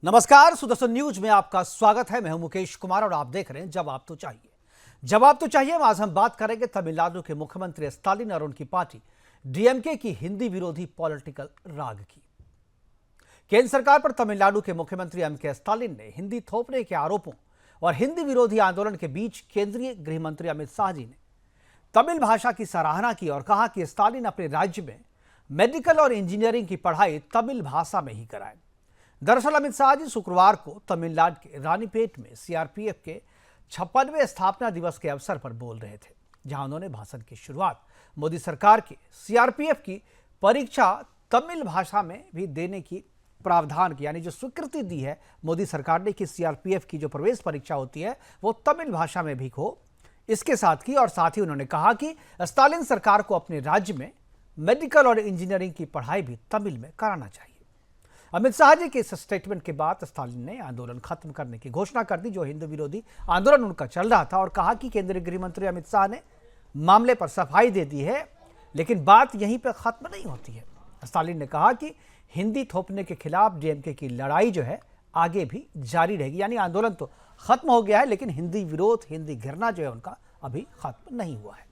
नमस्कार, सुदर्शन न्यूज में आपका स्वागत है। मैं हूं मुकेश कुमार और आप देख रहे हैं जवाब तो चाहिए। जवाब तो चाहिए। आज हम बात करेंगे तमिलनाडु के मुख्यमंत्री स्टालिन और उनकी पार्टी डीएमके की हिंदी विरोधी पॉलिटिकल राग की। केंद्र सरकार पर तमिलनाडु के मुख्यमंत्री एमके स्टालिन ने हिंदी थोपने के आरोपों और हिंदी विरोधी आंदोलन के बीच केंद्रीय गृह मंत्री अमित शाह जी ने तमिल भाषा की सराहना की और कहा कि स्टालिन अपने राज्य में मेडिकल और इंजीनियरिंग की पढ़ाई तमिल भाषा में ही कराएं। दरअसल अमित शाह जी शुक्रवार को तमिलनाडु के रानीपेट में सीआरपीएफ के 56वें स्थापना दिवस के अवसर पर बोल रहे थे, जहां उन्होंने भाषण की शुरुआत मोदी सरकार के सीआरपीएफ की परीक्षा तमिल भाषा में भी देने की प्रावधान की, यानी जो स्वीकृति दी है मोदी सरकार ने कि सीआरपीएफ की जो प्रवेश परीक्षा होती है वो तमिल भाषा में भी हो, इसके साथ की। और साथ ही उन्होंने कहा कि स्टालिन सरकार को अपने राज्य में मेडिकल और इंजीनियरिंग की पढ़ाई भी तमिल में कराना चाहिए। अमित शाह जी के इस स्टेटमेंट के बाद स्टालिन ने आंदोलन खत्म करने की घोषणा कर दी, जो हिंदू विरोधी आंदोलन उनका चल रहा था, और कहा कि केंद्रीय गृह मंत्री अमित शाह ने मामले पर सफाई दे दी है, लेकिन बात यहीं पर खत्म नहीं होती है। स्टालिन ने कहा कि हिंदी थोपने के खिलाफ डीएमके की लड़ाई जो है आगे भी जारी रहेगी, यानी आंदोलन तो खत्म हो गया है, लेकिन हिंदी विरोध, हिंदी घृणा जो है उनका अभी खत्म नहीं हुआ है।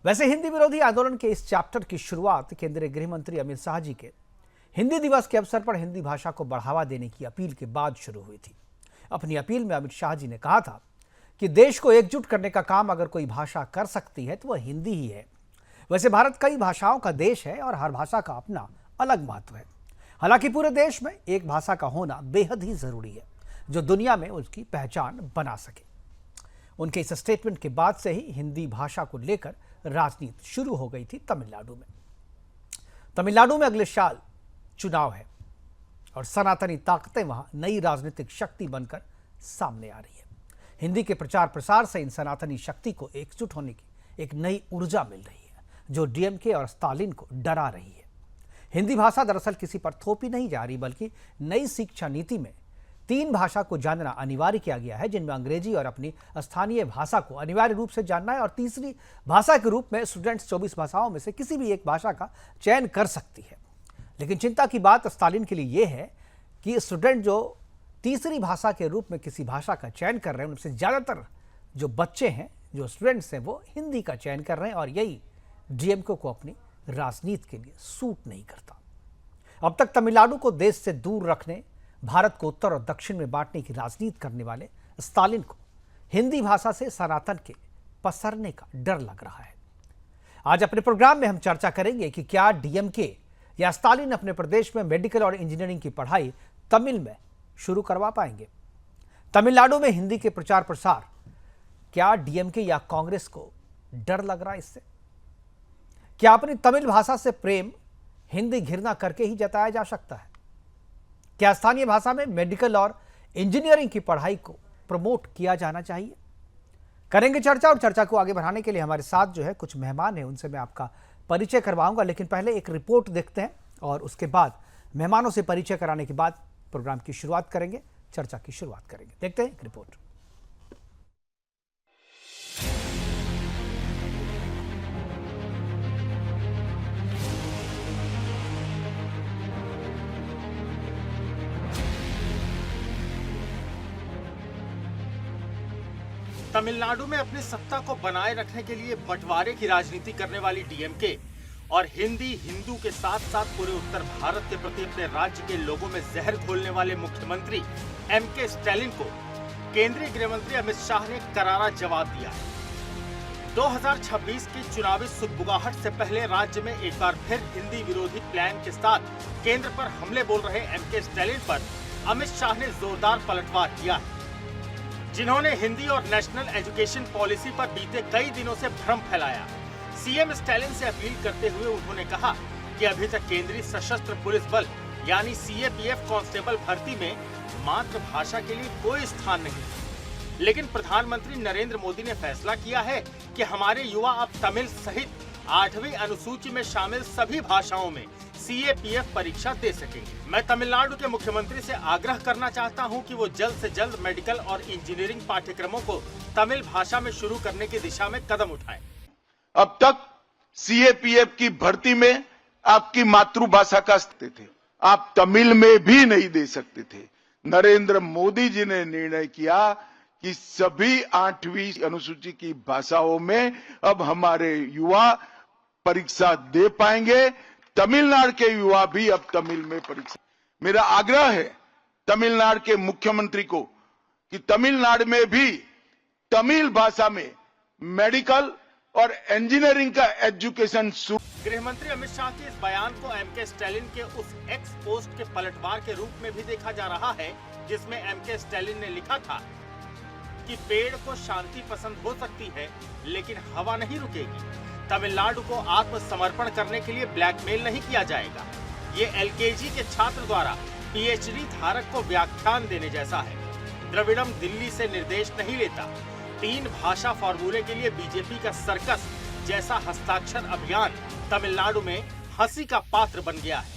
वैसे हिंदी विरोधी आंदोलन के इस चैप्टर की शुरुआत केंद्रीय गृह मंत्री अमित शाह जी के हिंदी दिवस के अवसर पर हिंदी भाषा को बढ़ावा देने की अपील के बाद शुरू हुई थी। अपनी अपील में अमित शाह जी ने कहा था कि देश को एकजुट करने का काम अगर कोई भाषा कर सकती है तो वह हिंदी ही है। वैसे भारत कई भाषाओं का देश है और हर भाषा का अपना अलग महत्व है। हालांकि पूरे देश में एक भाषा का होना बेहद ही जरूरी है जो दुनिया में उसकी पहचान बना सके। उनके इस स्टेटमेंट के बाद से ही हिंदी भाषा को लेकर राजनीति शुरू हो गई थी तमिलनाडु में। तमिलनाडु में अगले साल चुनाव है और सनातनी ताकतें वहां नई राजनीतिक शक्ति बनकर सामने आ रही है। हिंदी के प्रचार प्रसार से इन सनातनी शक्ति को एकजुट होने की एक नई ऊर्जा मिल रही है, जो डीएमके और स्टालिन को डरा रही है। हिंदी भाषा दरअसल किसी पर थोपी नहीं जा रही, बल्कि नई शिक्षा नीति में 3 भाषा को जानना अनिवार्य किया गया है, जिनमें अंग्रेजी और अपनी स्थानीय भाषा को अनिवार्य रूप से जानना है, और तीसरी भाषा के रूप में स्टूडेंट्स 24 भाषाओं में से किसी भी एक भाषा का चयन कर सकती है। लेकिन चिंता की बात स्टालिन के लिए यह है कि स्टूडेंट जो तीसरी भाषा के रूप में किसी भाषा का चयन कर रहे हैं, उनसे ज़्यादातर जो बच्चे हैं, जो स्टूडेंट्स हैं, वो हिंदी का चयन कर रहे हैं, और यही डीएमके को अपनी राजनीति के लिए सूट नहीं करता। अब तक तमिलनाडु को देश से दूर रखने, भारत को उत्तर और दक्षिण में बांटने की राजनीति करने वाले स्टालिन को हिंदी भाषा से सनातन के पसरने का डर लग रहा है। आज अपने प्रोग्राम में हम चर्चा करेंगे कि क्या डीएमके या स्टालिन अपने प्रदेश में मेडिकल और इंजीनियरिंग की पढ़ाई तमिल में शुरू करवा पाएंगे। तमिलनाडु में हिंदी के प्रचार प्रसार, क्या डीएमके या कांग्रेस को डर लग रहा है इससे? क्या अपनी तमिल भाषा से प्रेम हिंदी घृणा करके ही जताया जा सकता है? क्या स्थानीय भाषा में मेडिकल और इंजीनियरिंग की पढ़ाई को प्रमोट किया जाना चाहिए? करेंगे चर्चा, और चर्चा को आगे बढ़ाने के लिए हमारे साथ जो है कुछ मेहमान हैं, उनसे मैं आपका परिचय करवाऊंगा। लेकिन पहले एक रिपोर्ट देखते हैं और उसके बाद मेहमानों से परिचय कराने के बाद प्रोग्राम की शुरुआत करेंगे, चर्चा की शुरुआत करेंगे। देखते हैं एक रिपोर्ट। तमिलनाडु में अपनी सत्ता को बनाए रखने के लिए बंटवारे की राजनीति करने वाली डीएमके और हिंदी हिंदू के साथ साथ पूरे उत्तर भारत के प्रति अपने राज्य के लोगों में जहर घोलने वाले मुख्यमंत्री एमके स्टालिन को केंद्रीय गृह मंत्री अमित शाह ने करारा जवाब दिया। 2026 की चुनावी सुगबुगाहट से पहले राज्य में एक बार फिर हिंदी विरोधी प्लान के साथ केंद्र पर हमले बोल रहे एमके स्टालिन पर अमित शाह ने जोरदार पलटवार किया है, जिन्होंने हिंदी और नेशनल एजुकेशन पॉलिसी पर बीते कई दिनों से भ्रम फैलाया। सीएम स्टालिन से अपील करते हुए उन्होंने कहा कि अभी तक केंद्रीय सशस्त्र पुलिस बल यानी सीएपीएफ कांस्टेबल भर्ती में मातृभाषा के लिए कोई स्थान नहीं, लेकिन प्रधानमंत्री नरेंद्र मोदी ने फैसला किया है कि हमारे युवा अब तमिल सहित 8वीं अनुसूची में शामिल सभी भाषाओं में सीएपीएफ परीक्षा दे सकेंगे। मैं तमिलनाडु के मुख्यमंत्री से आग्रह करना चाहता हूं कि वो जल्द से जल्द मेडिकल और इंजीनियरिंग पाठ्यक्रमों को तमिल भाषा में शुरू करने की दिशा में कदम उठाएं। अब तक सीएपीएफ की भर्ती में आपकी मातृभाषा का स्थिति थे, आप तमिल में भी नहीं दे सकते थे। नरेंद्र मोदी जी ने निर्णय किया कि सभी 8वीं अनुसूची की भाषाओं में अब हमारे युवा परीक्षा दे पाएंगे। तमिलनाडु के युवा भी अब तमिल में परीक्षा। मेरा आग्रह है तमिलनाडु के मुख्यमंत्री को कि तमिलनाडु में भी तमिल भाषा में मेडिकल और इंजीनियरिंग का एजुकेशन शुरू। गृह मंत्री अमित शाह के इस बयान को एमके स्टैलिन के उस एक्स पोस्ट के पलटवार के रूप में भी देखा जा रहा है, जिसमें एमके स्टैलिन ने लिखा था कि पेड़ को शांति पसंद हो सकती है लेकिन हवा नहीं रुकेगी। तमिलनाडु को आत्मसमर्पण करने के लिए ब्लैकमेल नहीं किया जाएगा। ये एलकेजी के छात्र द्वारा पीएचडी धारक को व्याख्यान देने जैसा है। द्रविड़म दिल्ली से निर्देश नहीं लेता। 3 भाषा फॉर्मूले के लिए बीजेपी का सर्कस जैसा हस्ताक्षर अभियान तमिलनाडु में हंसी का पात्र बन गया है।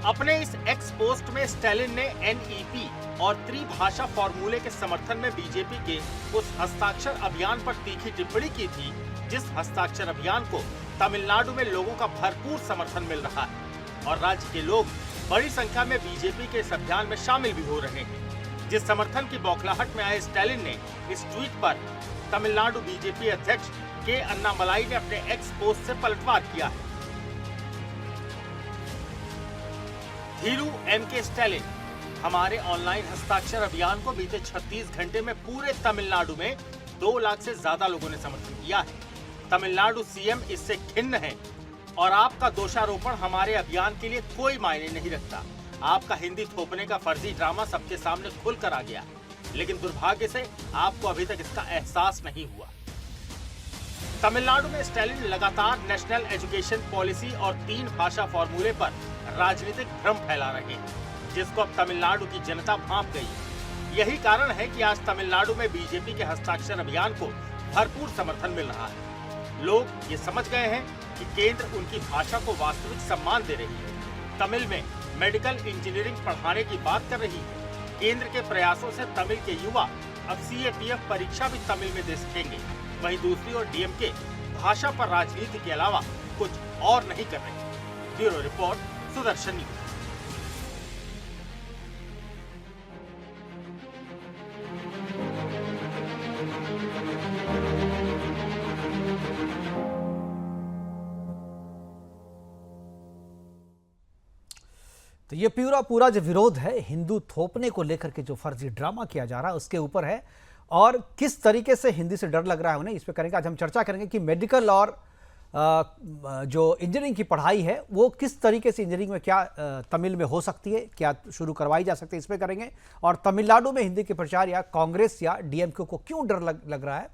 अपने इस एक्स पोस्ट में स्टैलिन ने एनईपी और त्रिभाषा फॉर्मूले के समर्थन में बीजेपी के उस हस्ताक्षर अभियान पर तीखी टिप्पणी की थी, जिस हस्ताक्षर अभियान को तमिलनाडु में लोगों का भरपूर समर्थन मिल रहा है और राज्य के लोग बड़ी संख्या में बीजेपी के इस अभियान में शामिल भी हो रहे हैं। जिस समर्थन की बौखलाहट में आए स्टैलिन ने इस ट्वीट पर तमिलनाडु बीजेपी अध्यक्ष के अन्नामलाई ने अपने एक्स पोस्ट से पलटवार किया है। धीरू एमके स्टैलिन, हमारे ऑनलाइन हस्ताक्षर अभियान को बीते 36 घंटे में पूरे तमिलनाडु में 2 लाख से ज्यादा लोगों ने समर्थन किया है। तमिलनाडु सीएम इससे खिन्न है और आपका दोषारोपण हमारे अभियान के लिए कोई मायने नहीं रखता। आपका हिंदी थोपने का फर्जी ड्रामा सबके सामने खुलकर आ गया, लेकिन दुर्भाग्य से आपको अभी तक इसका एहसास नहीं हुआ। तमिलनाडु में स्टैलिन लगातार नेशनल एजुकेशन पॉलिसी और 3 भाषा फॉर्मूले पर राजनीतिक भ्रम फैला रहे हैं, जिसको अब तमिलनाडु की जनता भांप गई है। यही कारण है कि आज तमिलनाडु में बीजेपी के हस्ताक्षर अभियान को भरपूर समर्थन मिल रहा है। लोग ये समझ गए हैं कि केंद्र उनकी भाषा को वास्तविक सम्मान दे रही है। तमिल में मेडिकल इंजीनियरिंग पढ़ाने की बात कर रही है। केंद्र के प्रयासों से तमिल के युवा अब सीएपीएफ परीक्षा भी तमिल में दे सकेंगे। वहीं दूसरी ओर डीएमके भाषा पर राजनीति के अलावा कुछ और नहीं कर रही। Bureau report, Sudarshan news. तो ये पूरा जो विरोध है हिंदू थोपने को लेकर के जो फर्जी ड्रामा किया जा रहा है उसके ऊपर है, और किस तरीके से हिंदी से डर लग रहा है उन्हें, इस पे करेंगे। आज हम चर्चा करेंगे कि मेडिकल और जो इंजीनियरिंग की पढ़ाई है वो किस तरीके से इंजीनियरिंग में क्या तमिल में हो सकती है, क्या शुरू करवाई जा सकती है, इस पे करेंगे। और तमिलनाडु में हिंदी के प्रचार या कांग्रेस या डीएमके को क्यों डर लग रहा है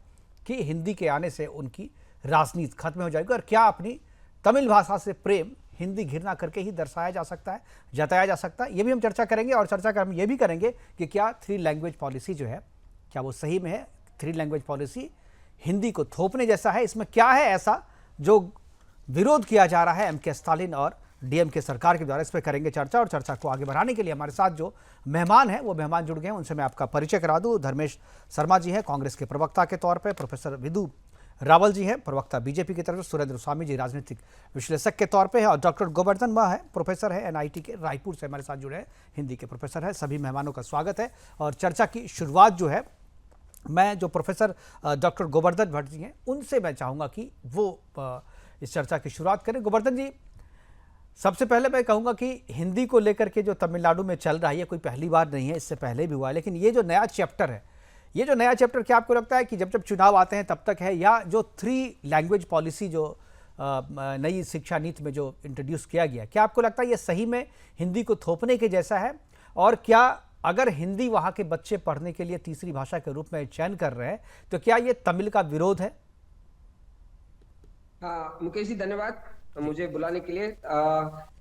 कि हिंदी के आने से उनकी राजनीति खत्म हो जाएगी, और क्या अपनी तमिल भाषा से प्रेम हिंदी घृणा करके ही दर्शाया जा सकता है, जताया जा सकता है। ये भी हम चर्चा करेंगे। और चर्चा कर हम ये भी करेंगे कि क्या 3 लैंग्वेज पॉलिसी जो है क्या वो सही में है। 3 लैंग्वेज पॉलिसी हिंदी को थोपने जैसा है, इसमें क्या है ऐसा जो विरोध किया जा रहा है एमके स्टालिन और डीएमके सरकार के द्वारा, इस पर करेंगे चर्चा। और चर्चा को आगे बढ़ाने के लिए हमारे साथ जो मेहमान हैं वो मेहमान जुड़ गए हैं, उनसे मैं आपका परिचय करा दूं। धर्मेश शर्मा जी हैं कांग्रेस के प्रवक्ता के तौर पर, प्रोफेसर विदु रावल जी हैं प्रवक्ता बीजेपी की तरफ से, सुरेंद्र स्वामी जी राजनीतिक विश्लेषक के तौर पे है, और डॉक्टर गोवर्धन मा है प्रोफेसर है एनआईटी के रायपुर से हमारे साथ जुड़े हैं, हिंदी के प्रोफेसर है। सभी मेहमानों का स्वागत है। और चर्चा की शुरुआत जो है मैं जो प्रोफेसर डॉक्टर गोवर्धन भट्ट जी हैं उनसे मैं चाहूँगा कि वो इस चर्चा की शुरुआत करें। गोवर्धन जी, सबसे पहले मैं कहूँगा कि हिंदी को लेकर के जो तमिलनाडु में चल रहा है ये कोई पहली बार नहीं है, इससे पहले भी हुआ है, लेकिन ये जो नया चैप्टर है, ये जो नया चैप्टर क्या आपको लगता है कि जब जब चुनाव आते हैं तब तक है, या जो 3 लैंग्वेज पॉलिसी जो नई शिक्षा नीति में जो इंट्रोड्यूस किया गया, क्या आपको लगता है ये सही में हिंदी को थोपने के जैसा है? और क्या अगर हिंदी वहाँ के बच्चे पढ़ने के लिए तीसरी भाषा के रूप में चयन कर रहे हैं तो क्या ये तमिल का विरोध है? हाँ मुकेश जी, धन्यवाद मुझे बुलाने के लिए।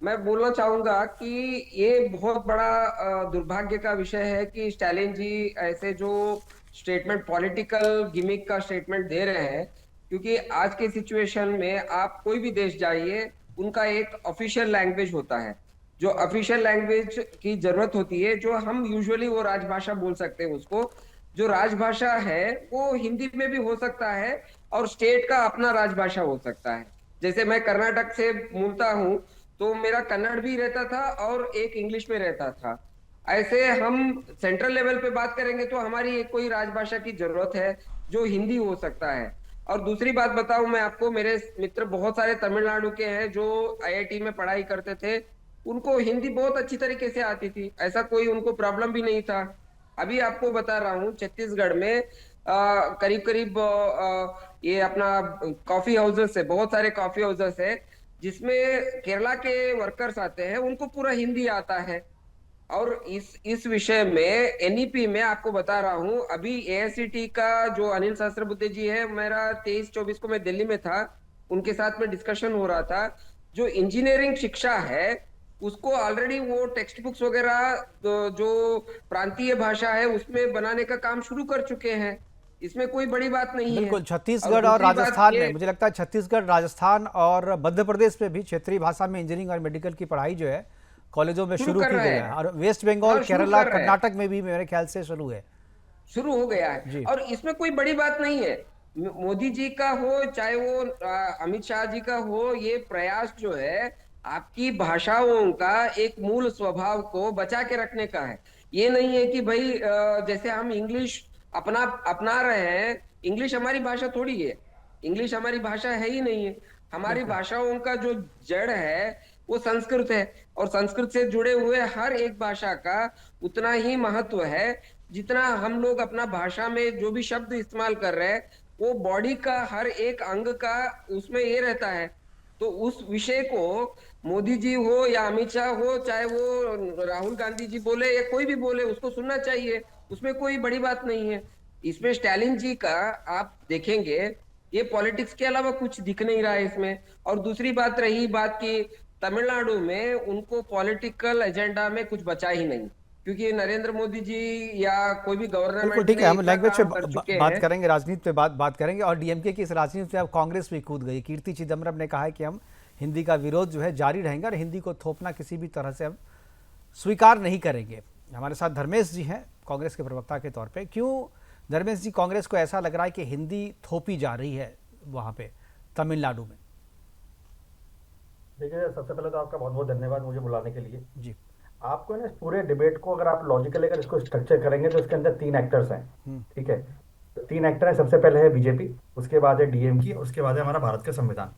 मैं बोलना चाहूंगा कि ये बहुत बड़ा दुर्भाग्य का विषय है कि स्टालिन जी ऐसे जो स्टेटमेंट, पॉलिटिकल गिमिक का स्टेटमेंट दे रहे हैं, क्योंकि आज के सिचुएशन में आप कोई भी देश जाइए, उनका एक ऑफिशियल लैंग्वेज होता है, जो ऑफिशियल लैंग्वेज की जरूरत होती है, जो हम यूजुअली वो राजभाषा बोल सकते हैं उसको। जो राजभाषा है वो हिंदी में भी हो सकता है और स्टेट का अपना राजभाषा हो सकता है। जैसे मैं कर्नाटक से मूलता हूँ, तो मेरा कन्नड़ भी रहता था और एक इंग्लिश में रहता था। ऐसे हम सेंट्रल लेवल पे बात करेंगे तो हमारी एक कोई राजभाषा की जरूरत है जो हिंदी हो सकता है। और दूसरी बात बताऊं मैं आपको, मेरे मित्र बहुत सारे तमिलनाडु के हैं जो आईआईटी में पढ़ाई करते थे, उनको हिंदी बहुत अच्छी तरीके से आती थी, ऐसा कोई उनको प्रॉब्लम भी नहीं था। अभी आपको बता रहा हूँ छत्तीसगढ़ में करीब करीब ये अपना कॉफी हाउसेस है, बहुत सारे कॉफी हाउसेस है जिसमें केरला के वर्कर्स आते हैं, उनको पूरा हिंदी आता है। और इस विषय में एनईपी में आपको बता रहा हूं, अभी एआईसीटी का जो अनिल सहस्त्रबुद्धे जी है, मेरा 23-24 को मैं दिल्ली में था, उनके साथ में डिस्कशन हो रहा था। जो इंजीनियरिंग शिक्षा है उसको ऑलरेडी वो टेक्स्ट बुक्स वगैरह जो प्रांतीय भाषा है उसमें बनाने का काम शुरू कर चुके हैं, इसमें कोई बड़ी बात नहीं है। बिल्कुल, छत्तीसगढ़ और दूसरी बात राजस्थान ये- में मुझे लगता है छत्तीसगढ़, राजस्थान और मध्य प्रदेश में भी क्षेत्रीय भाषा में इंजीनियरिंग और मेडिकल की पढ़ाई जो है कॉलेजों में शुरू कर की रहे गई हैं। है, और वेस्ट बंगाल, हाँ, शुरू केरला, कर रहे हैं। कर्नाटक में भी मेरे ख्याल से शुरू हो गया जी। है, और इसमें कोई बड़ी बात नहीं है। मोदी जी का हो चाहे वो अमित शाह जी का हो, ये प्रयास जो है आपकी भाषाओं का एक मूल स्वभाव को बचा के रखने का है। ये नहीं है कि भाई जैसे हम इंग्लिश अपना रहे हैं, इंग्लिश हमारी भाषा थोड़ी है, इंग्लिश हमारी भाषा है ही नहीं है। हमारी भाषाओं का जो जड़ है वो संस्कृत है, और संस्कृत से जुड़े हुए हर एक भाषा का उतना ही महत्व है जितना हम लोग अपना भाषा में जो भी शब्द इस्तेमाल कर रहे हैं वो बॉडी का हर एक अंग का उसमें ये रहता है। तो उस विषय को मोदी जी हो या अमित शाह हो, चाहे वो राहुल गांधी जी बोले या कोई भी बोले, उसको सुनना चाहिए, उसमें कोई बड़ी बात नहीं है। इसमें स्टालिन जी का आप देखेंगे, ये पॉलिटिक्स के अलावा कुछ दिख नहीं रहा है इसमें। और दूसरी बात रही बात की तमिलनाडु में, उनको पॉलिटिकल एजेंडा में कुछ बचा ही नहीं, क्योंकि नरेंद्र मोदी जी या कोई भी बिल्कुल गवर्नमेंट ठीक है, हम इतना लैंग्वेज पे काम कर चुके बात हैं। करेंगे, राजनीति पे बात करेंगे, और डीएमके की इस राजनीति पे अब कांग्रेस भी कूद गई। कीर्ति चिदम्बरम ने कहा है कि हम हिंदी का विरोध जो है जारी रहेंगे और हिंदी को थोपना किसी भी तरह से हम स्वीकार नहीं करेंगे। हमारे साथ धर्मेश जी हैं कांग्रेस के प्रवक्ता के तौर पे। क्यों धर्मेश जी, कांग्रेस को ऐसा लग रहा है कि हिंदी थोपी जा रही है वहाँ पे तमिलनाडु में? देखिए, सबसे पहले तो आपका बहुत बहुत धन्यवाद मुझे बुलाने के लिए। जी। आपको ना इस पूरे डिबेट को अगर आप लॉजिकली अगर इसको स्ट्रक्चर करेंगे तो इसके अंदर 3 एक्टर्स हैं, ठीक है। तो 3 एक्टर हैं, सबसे पहले है बीजेपी, उसके बाद है डीएमके, उसके बाद है हमारा भारत का संविधान,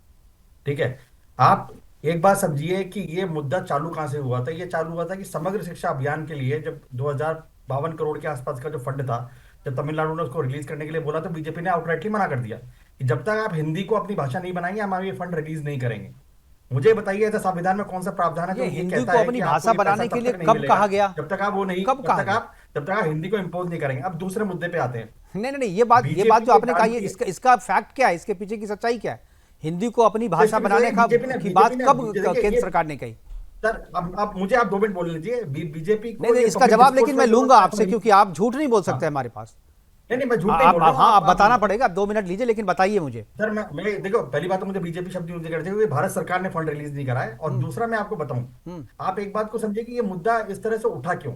ठीक है। आप एक बात समझिए कि ये मुद्दा चालू कहाँ से हुआ था। ये चालू हुआ था कि समग्र शिक्षा अभियान के लिए जब 2052 करोड़ के आसपास का जो फंड था, जब तमिलनाडु ने उसको रिलीज करने के लिए बोला तो बीजेपी ने आउटराइटली मना कर दिया कि जब तक आप हिंदी को अपनी भाषा नहीं बनाएंगे हम ये फंड रिलीज नहीं करेंगे। मुझे बताइए ऐसा संविधान में कौन सा प्रावधान है जो ये ये हिंदी कहता को है अपनी कि भाषा आपको ये बनाने पैसा के तब लिए तक नहीं कब मिलेगा कहा गया? जब तक आप वो नहीं, कब जब कहा तक आप जब तक आप हिंदी को इम्पोज नहीं करेंगे। अब दूसरे मुद्दे पे आते हैं। नहीं, ये बात बीजेपी जो आपने के कहा, ये दान इसका फैक्ट क्या है, इसके पीछे की सच्चाई क्या है? हिंदी को अपनी भाषा देखिए, बनाने की बात कब देखिए, केंद्र ये- सरकार ने कही? सर अब मुझे आप 2 मिनट बोल लीजिए। बीजेपी को नहीं, ये इसका public जवाब discourse लेकिन मैं में जो लूंगा आपसे, नहीं- क्योंकि आप झूठ नहीं बोल सकते हाँ। हमारे पास। नहीं मैं झूठ नहीं बोल रहा हूँ। आप बताना पड़ेगा, आप 2 मिनट लीजिए, लेकिन बताइए मुझे। सर मैं देखो, पहली बात तो मुझे बीजेपी शब्द यूज नहीं करते क्योंकि भारत सरकार ने फंड रिलीज नहीं करा है। और दूसरा मैं आपको बताऊं, आप एक बात को समझिए कि ये मुद्दा इस तरह से उठा क्यों।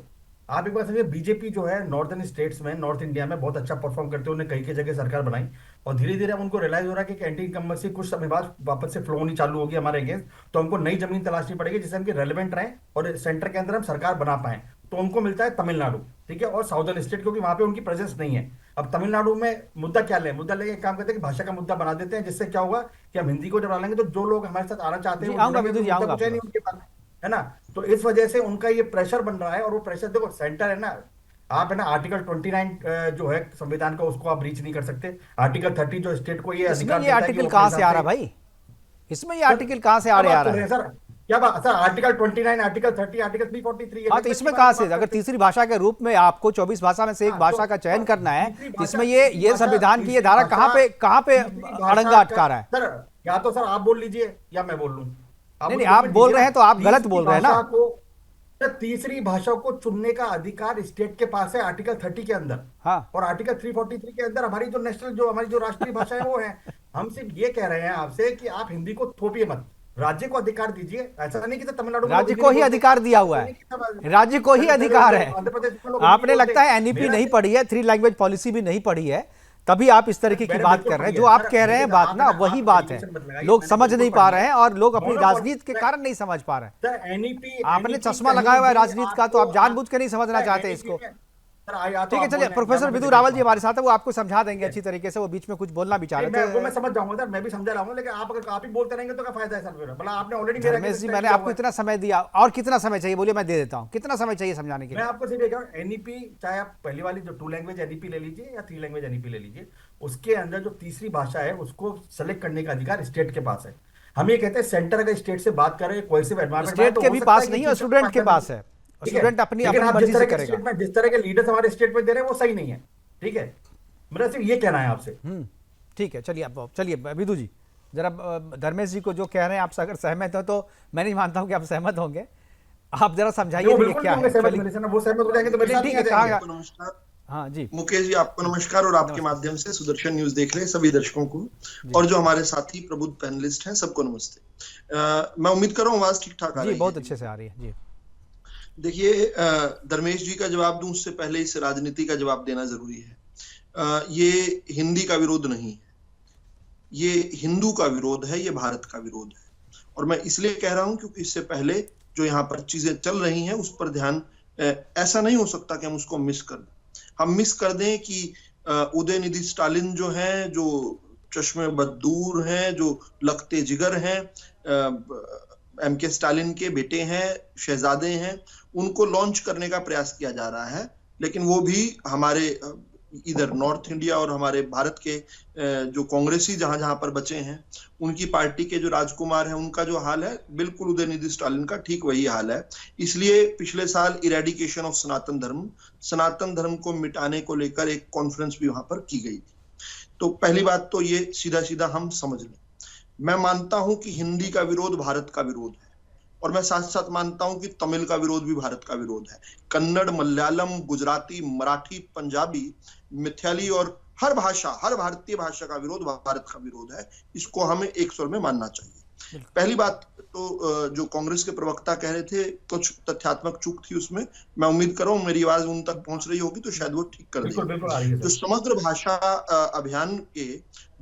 आप एक बात समझिए, बीजेपी जो है नॉर्दर्न स्टेट्स में, नॉर्थ इंडिया में बहुत अच्छा परफॉर्म करते हुए कई जगह सरकार बनाई, और धीरे धीरे अब उनको रियलाइज हो रहा है कि एंटी इनकम्बेंसी कुछ समय बाद वापस से फ्लो होनी चालू होगी हमारे अगेंस्ट, तो हमको नई जमीन तलाशनी पड़ेगी जिससे हम रेलेवेंट रहें और सेंटर के अंदर हम सरकार बना पाए। तो उनको मिलता है तमिलनाडु, ठीक है, और साउदर्न स्टेट, क्योंकि वहां पे उनकी प्रेजेंस नहीं है। अब तमिलनाडु में मुद्दा क्या ले, मुद्दा लेके काम करते हैं कि भाषा का मुद्दा बना देते हैं, जिससे क्या होगा कि हम हिंदी को जब डालेंगे तो जो लोग हमारे साथ आना चाहते हैं जी, वो आऊंगा जुड़ेंगे, विदुर जी, तो आऊंगा मुद्दा कुछ है नहीं आपके उनके पास, है ना। तो इस वजह से उनका ये प्रेशर बन रहा है, और वो प्रेशर देखो सेंटर है ना, आप है ना आर्टिकल 29 जो है संविधान का, उसको आप ब्रीच नहीं कर सकते। आर्टिकल 30 जो स्टेट को ये इसमें अधिकार ये देता है कि आर्टिकल वो कहाँ अपने से आ रहा हिसाब है भाई? इसमें ये आर्टिकल कहाँ से आ क्या बात कर रहा रहे है? हैं सर? क्या बात सर, आर्टिकल 29, आर्टिकल 30, आर्टिकल 343 हाँ, तो इसमें कहाँ से, अगर तीसरी भाषा के रूप में आपको 24 भाषा में से एक भाषा का चयन करना है, तो इसमें ये संविधान की ये धारा कहाँ पे अड़ंगा अटका रहा है? सर या तो सर आप बोल लीजिए या मैं बोल लूं। नहीं, आप बोल रहे हैं तो आप गलत बोल रहे हैं ना। तीसरी भाषा को चुनने का अधिकार स्टेट के पास है आर्टिकल 30 के अंदर। हाँ। और आर्टिकल 343 के अंदर हमारी जो नेशनल, जो हमारी जो राष्ट्रीय भाषा है वो है। हम सिर्फ ये कह रहे हैं आपसे कि आप हिंदी को थोपिए मत, राज्य को अधिकार दीजिए। ऐसा नहीं कि तमिलनाडु राज्य को ही अधिकार दिया हुआ है, राज्य को ही अधिकार है। आपने लगता है एनईपी नहीं पढ़ी है, 3 लैंग्वेज पॉलिसी भी नहीं पढ़ी है, तभी आप इस तरीके की मैंने बात बिल्कुल कर रहे हैं। सुनी जो है, आप सर, कह रहे हैं लेकिन बात आप ना ना, वही आप बात है, एलिगेशन मत लगाइए, लोग मैंने समझ बिल्कुल नहीं पा पढ़ी रहे है। हैं और लोग अपनी मोनोपोली राजनीति के कारण नहीं समझ पा रहे हैं। सर एनईपी आपने चश्मा लगाया हुआ है राजनीति का, तो आप जानबूझ के नहीं समझना चाहते इसको। सर या तो ठीक है, आप चलिए, बोल रहे हैं प्रोफेसर या मैं विदु डिबेट रावल जी करूंगा। हमारे साथ है, वो आपको समझा देंगे अच्छी तरीके से। वो बीच में कुछ बोलना भी चाह नहीं, रहे मैं थे। समझ जाऊंगा सर, मैं भी समझा रहा हूँ, लेकिन आप अगर आप ही बोलते रहेंगे तो क्या फायदा है सर? फिर मतलब आपने ऑलरेडी मेरा धर्मेश केस जी, स्टडी मैंने किया आपको हुआ है। इतना समय दिया, और कितना समय चाहिए बोलिए, मैं दे देता हूँ। कितना समय चाहिए समझाने के मैं लिए? आपको सीधे कह रहा हूँ, एनईपी चाहे आप पहली वाली जो 2 लैंग्वेज एनईपी ले लीजिए या 3 लैंग्वेज एनईपी ले लीजिए, उसके अंदर जो तीसरी भाषा है उसको सेलेक्ट करने का अधिकार स्टेट के पास है। हम ये कहते हैं सेंटर अगर स्टेट से बात करें, कोएसिव एनवायरनमेंट में, स्टेट तो के हो भी सकता है पास कि नहीं है और चीजें स्टूडेंट के फायदा पास नहीं। है। ठीक है, स्टूडेंट अपनी लेकिन अपनी आप जिस मर्जी तरह से के करेगा। स्टेटमेंट, जिस तरह के लीडर्स हमारे स्टेट में दे रहे हैं वो सही नहीं है। ठीक है, मेरा सिर्फ ये कहना है आपसे। ठीक है, चलिए अब चलिए विदु जी, जरा धर्मेश जी को जो कह रहे हैं, आप अगर सहमत हो तो मैं नहीं मानता हूं कि आप सहमत होंगे। आप जरा समझाइए वो ना ये बिल्कुल क्या नहीं होंगे है। सहमत चलिए, मेरे से ना, वो सहमत हो जाएंगे तो मेरे साथ ठीक नहीं है, आ जाएंगे। कहा। आपको नमस्कार। हाँ जी, मुकेश जी, आपको नमस्कार, और आपके नमस्कार। माध्यम से सुदर्शन न्यूज देख रहे सभी दर्शकों को, और जो हमारे साथी प्रबुद्ध पैनलिस्ट हैं सबको नमस्ते। मैं उम्मीद कर रहा हूँ आवाज ठीक ठाक आ जी रही बहुत है। अच्छे से आ रही है जी। देखिए, धर्मेश जी का जवाब दूं उससे पहले इस राजनीति का जवाब देना जरूरी है। ये हिंदी का विरोध नहीं है, ये हिंदू का विरोध है, ये भारत का विरोध है। और मैं इसलिए कह रहा हूं क्योंकि इससे पहले जो यहाँ पर चीजें चल रही हैं उस पर ध्यान, ऐसा नहीं हो सकता कि हम उसको मिस कर दें। हम मिस कर दें कि उदयनिधि स्टालिन जो हैं, जो चश्मे बदूर हैं, जो लगते जिगर हैं, एमके स्टालिन के बेटे हैं, शहजादे हैं, उनको लॉन्च करने का प्रयास किया जा रहा है। लेकिन वो भी हमारे इधर नॉर्थ इंडिया और हमारे भारत के जो कांग्रेसी जहां जहां पर बचे हैं, उनकी पार्टी के जो राजकुमार हैं, उनका जो हाल है बिल्कुल उदयनिधि स्टालिन का ठीक वही हाल है। इसलिए पिछले साल इरेडिकेशन ऑफ सनातन धर्म को मिटाने को लेकर एक कॉन्फ्रेंस भी वहां पर की गई थी। तो पहली बात तो ये सीधा सीधा हम समझ लें, मैं मानता हूं कि हिंदी का विरोध भारत का विरोध है, और मैं साथ साथ मानता हूं कि तमिल का विरोध भी भारत का विरोध है। कन्नड़, मलयालम, गुजराती, मराठी, पंजाबी, मिथैली और हर भारतीय भाषा का विरोध भारत का विरोध है। इसको हमें एक स्वर में मानना चाहिए। पहली बात तो जो कांग्रेस के प्रवक्ता कह रहे थे, कुछ तथ्यात्मक चूक थी उसमें। मैं उम्मीद कर रहा हूं मेरी आवाज उन तक पहुंच रही होगी तो शायद वो ठीक कर बिल्कुल देंगे। बिल्कुल आ रही है जो सर। समग्र भाषा अभियान के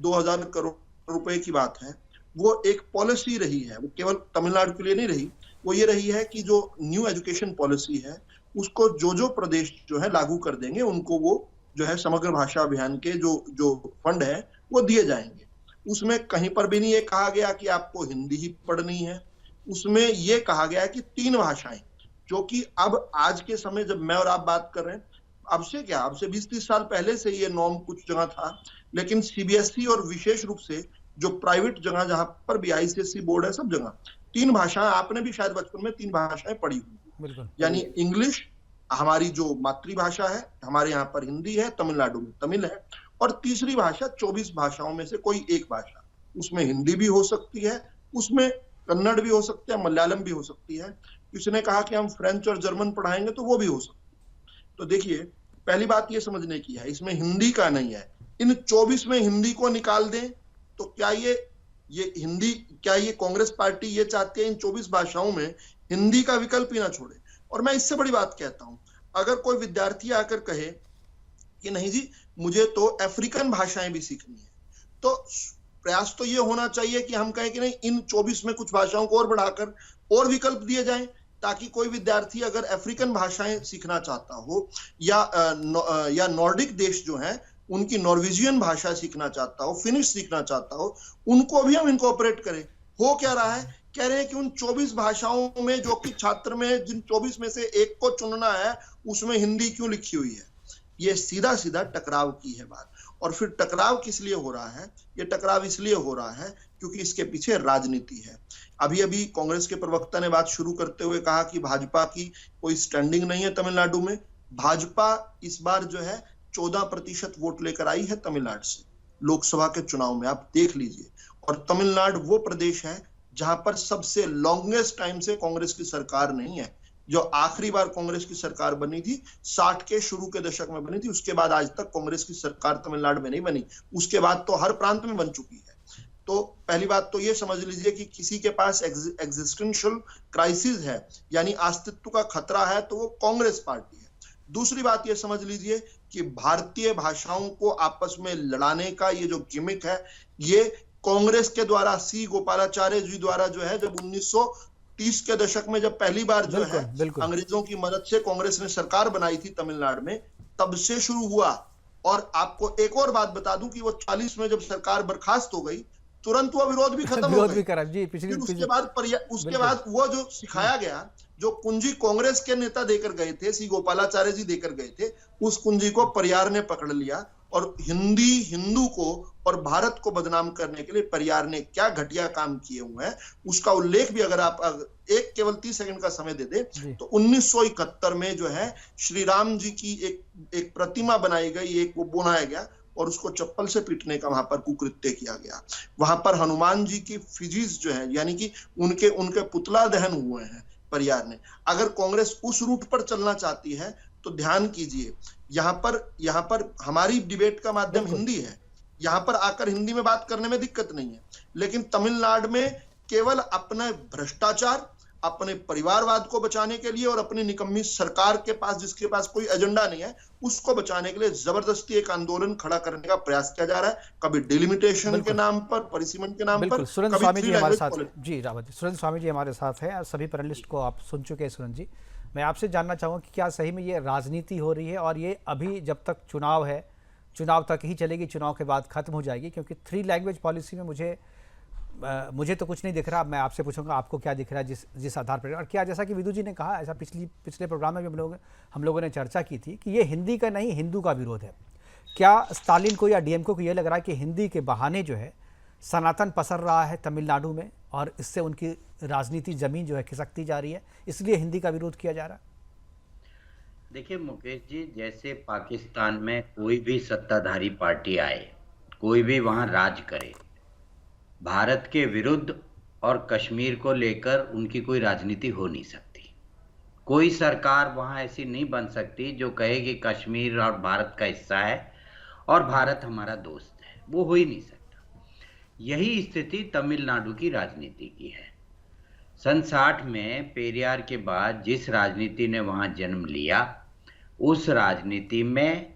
2000 करोड़ रुपए की बात है, वो एक पॉलिसी रही है, वो केवल तमिलनाडु के लिए नहीं रही। वो ये रही है कि जो न्यू एजुकेशन पॉलिसी है उसको जो प्रदेश जो है लागू कर देंगे, उनको वो जो है समग्र भाषा अभियान के जो फंड है वो दिए जाएंगे। उसमें कहीं पर भी नहीं ये कहा गया कि आपको हिंदी ही पढ़नी है। उसमें ये कहा गया कि 3 भाषाएं, जो कि अब आज के समय जब मैं और आप बात कर रहे हैं, अब से 20-30 साल पहले से ये नॉर्म कुछ जगह था, लेकिन सीबीएसई और विशेष रूप से जो प्राइवेट जगह जहां पर भी आईसीएसई बोर्ड है, सब जगह 3 भाषाएं, आपने भी शायद बचपन में 3 भाषाएं पढ़ी हुई, यानी इंग्लिश हमारी जो मातृभाषा है, हमारे यहाँ पर हिंदी है, तमिलनाडु में तमिल है, और तीसरी भाषा 24 भाषाओं में से कोई एक भाषा। उसमें हिंदी भी हो सकती है, उसमें कन्नड़ भी हो सकती है, मलयालम भी हो सकती है। किसी ने कहा कि हम फ्रेंच और जर्मन पढ़ाएंगे तो वो भी हो सकती है। तो देखिए, पहली बात ये समझने की है, इसमें हिंदी का नहीं है। इन 24 में हिंदी को निकाल दें तो क्या ये हिंदी, क्या ये कांग्रेस पार्टी ये चाहती है इन 24 भाषाओं में हिंदी का विकल्प ही ना छोड़े? और मैं इससे बड़ी बात कहता हूं, अगर कोई विद्यार्थी आकर कहे कि नहीं जी मुझे तो अफ्रीकन भाषाएं भी सीखनी है, तो प्रयास तो ये होना चाहिए कि हम कहें कि नहीं, इन 24 में कुछ भाषाओं को और बढ़ाकर और विकल्प दिए जाएं, ताकि कोई विद्यार्थी अगर अफ्रीकन भाषाएं सीखना चाहता हो या नॉर्डिक देश जो है उनकी नॉर्वेजियन भाषा सीखना चाहता हो, फिनिश सीखना चाहता हो, उनको भी हम इनकॉर्पोरेट करें। हो क्या रहा है, कह रहे हैं कि उन 24 भाषाओं में जो कि छात्र में जिन 24 में से एक को चुनना है, उसमें हिंदी क्यों लिखी हुई है? ये सीधा सीधा टकराव की है बात। और फिर टकराव किस लिए हो रहा है? ये टकराव इसलिए हो रहा है क्योंकि इसके पीछे राजनीति है। अभी अभी कांग्रेस के प्रवक्ता ने बात शुरू करते हुए कहा कि भाजपा की कोई स्टैंडिंग नहीं है तमिलनाडु में। भाजपा इस बार जो है 14% वोट लेकर आई है तमिलनाडु से लोकसभा के चुनाव में, आप देख लीजिए। और तमिलनाडु वो प्रदेश है जहां पर सबसे लॉन्गेस्ट टाइम से कांग्रेस की सरकार नहीं है। जो आखिरी बार कांग्रेस की सरकार बनी थी 60 के शुरू के दशक में बनी थी, उसके बाद आज तक कांग्रेस की सरकार तमिलनाडु में नहीं बनी। उसके बाद तो हर प्रांत में बन चुकी है। तो पहली बात तो ये समझ लीजिए कि किसी के पास एग्जिस्टेंशियल क्राइसिस है, यानी अस्तित्व का खतरा है, तो वो कांग्रेस पार्टी है। दूसरी बात ये समझ लीजिए कि भारतीय भाषाओं को आपस में लड़ाने का ये जो गिमिक है, ये कांग्रेस के द्वारा, सी गोपालाचार्य जी द्वारा जो है, जब 1930 के दशक में जब पहली बार जो है अंग्रेजों की मदद से कांग्रेस ने सरकार बनाई थी तमिलनाडु में, तब से शुरू हुआ। और आपको एक और बात बता दूं कि वो 40 में जब सरकार बर्खास्त हो गई, तुरंत वो विरोध भी खत्म हो गया। फिर उसके बाद वो जो सिखाया गया, जो कुंजी कांग्रेस के नेता देकर गए थे, सी गोपालाचार्य जी देकर गए थे, उस कुंजी को परियार ने पकड़ लिया और हिंदू को और भारत को बदनाम करने के लिए परियार ने क्या घटिया काम किए हुए हैं, उसका उल्लेख भी अगर आप केवल 30 सेकंड का समय दे दे तो 1971 में जो है श्री राम जी की एक प्रतिमा बनाई गई, एक वो बनाया गया और उसको चप्पल से पीटने का वहां पर कुकृत्य किया गया। वहां पर हनुमान जी की फिजीज जो है, यानी कि उनके पुतला दहन हुए हैं परियार ने। अगर कांग्रेस उस रूट पर चलना चाहती है तो ध्यान कीजिए, यहाँ पर हमारी डिबेट का माध्यम हिंदी है, यहाँ पर आकर हिंदी में बात करने में दिक्कत नहीं है, लेकिन तमिलनाडु में केवल अपने भ्रष्टाचार, अपने परिवारवाद को बचाने के लिए और अपनी निकम्मी सरकार के पास, जिसके पास कोई एजेंडा नहीं है, उसको बचाने के लिए जबरदस्ती एक आंदोलन खड़ा करने का प्रयास किया जा रहा है। कभी डिलिमिटेशन के नाम पर, परिसीमन के नाम पर। सुरेंद्र स्वामी जी हमारे साथ जी, रावत जी, सुरेंद्र स्वामी जी हमारे साथ हैं। सभी पैनलिस्ट को आप सुन चुके हैं। सुरेंद्र जी, मैं आपसे जानना चाहूँगा कि क्या सही में ये राजनीति हो रही है और ये अभी जब तक चुनाव है, चुनाव तक ही चलेगी, चुनाव के बाद खत्म हो जाएगी? क्योंकि 3 लैंग्वेज पॉलिसी में मुझे तो कुछ नहीं दिख रहा। मैं आपसे पूछूंगा आपको क्या दिख रहा है, जिस आधार पर। और क्या, जैसा कि विदु जी ने कहा, ऐसा पिछले प्रोग्राम में भी हम लोगों ने चर्चा की थी कि ये हिंदी का नहीं, हिंदू का विरोध है। क्या स्टालिन को या डीएमके को ये लग रहा है कि हिंदी के बहाने जो है सनातन पसर रहा है तमिलनाडु में और इससे उनकी राजनीति जमीन जो है खिसकती जा रही है, इसलिए हिंदी का विरोध किया जा रहा है? देखिए मुकेश जी, जैसे पाकिस्तान में कोई भी सत्ताधारी पार्टी आए, कोई भी वहां राज करे, भारत के विरुद्ध और कश्मीर को लेकर उनकी कोई राजनीति हो नहीं सकती। कोई सरकार वहां ऐसी नहीं बन सकती जो कहे कि कश्मीर और भारत का हिस्सा है और भारत हमारा दोस्त है, वो हो ही नहीं सकता। यही स्थिति तमिलनाडु की राजनीति की है। सन 60 में पेरियार के बाद जिस राजनीति ने वहां जन्म लिया, उस राजनीति में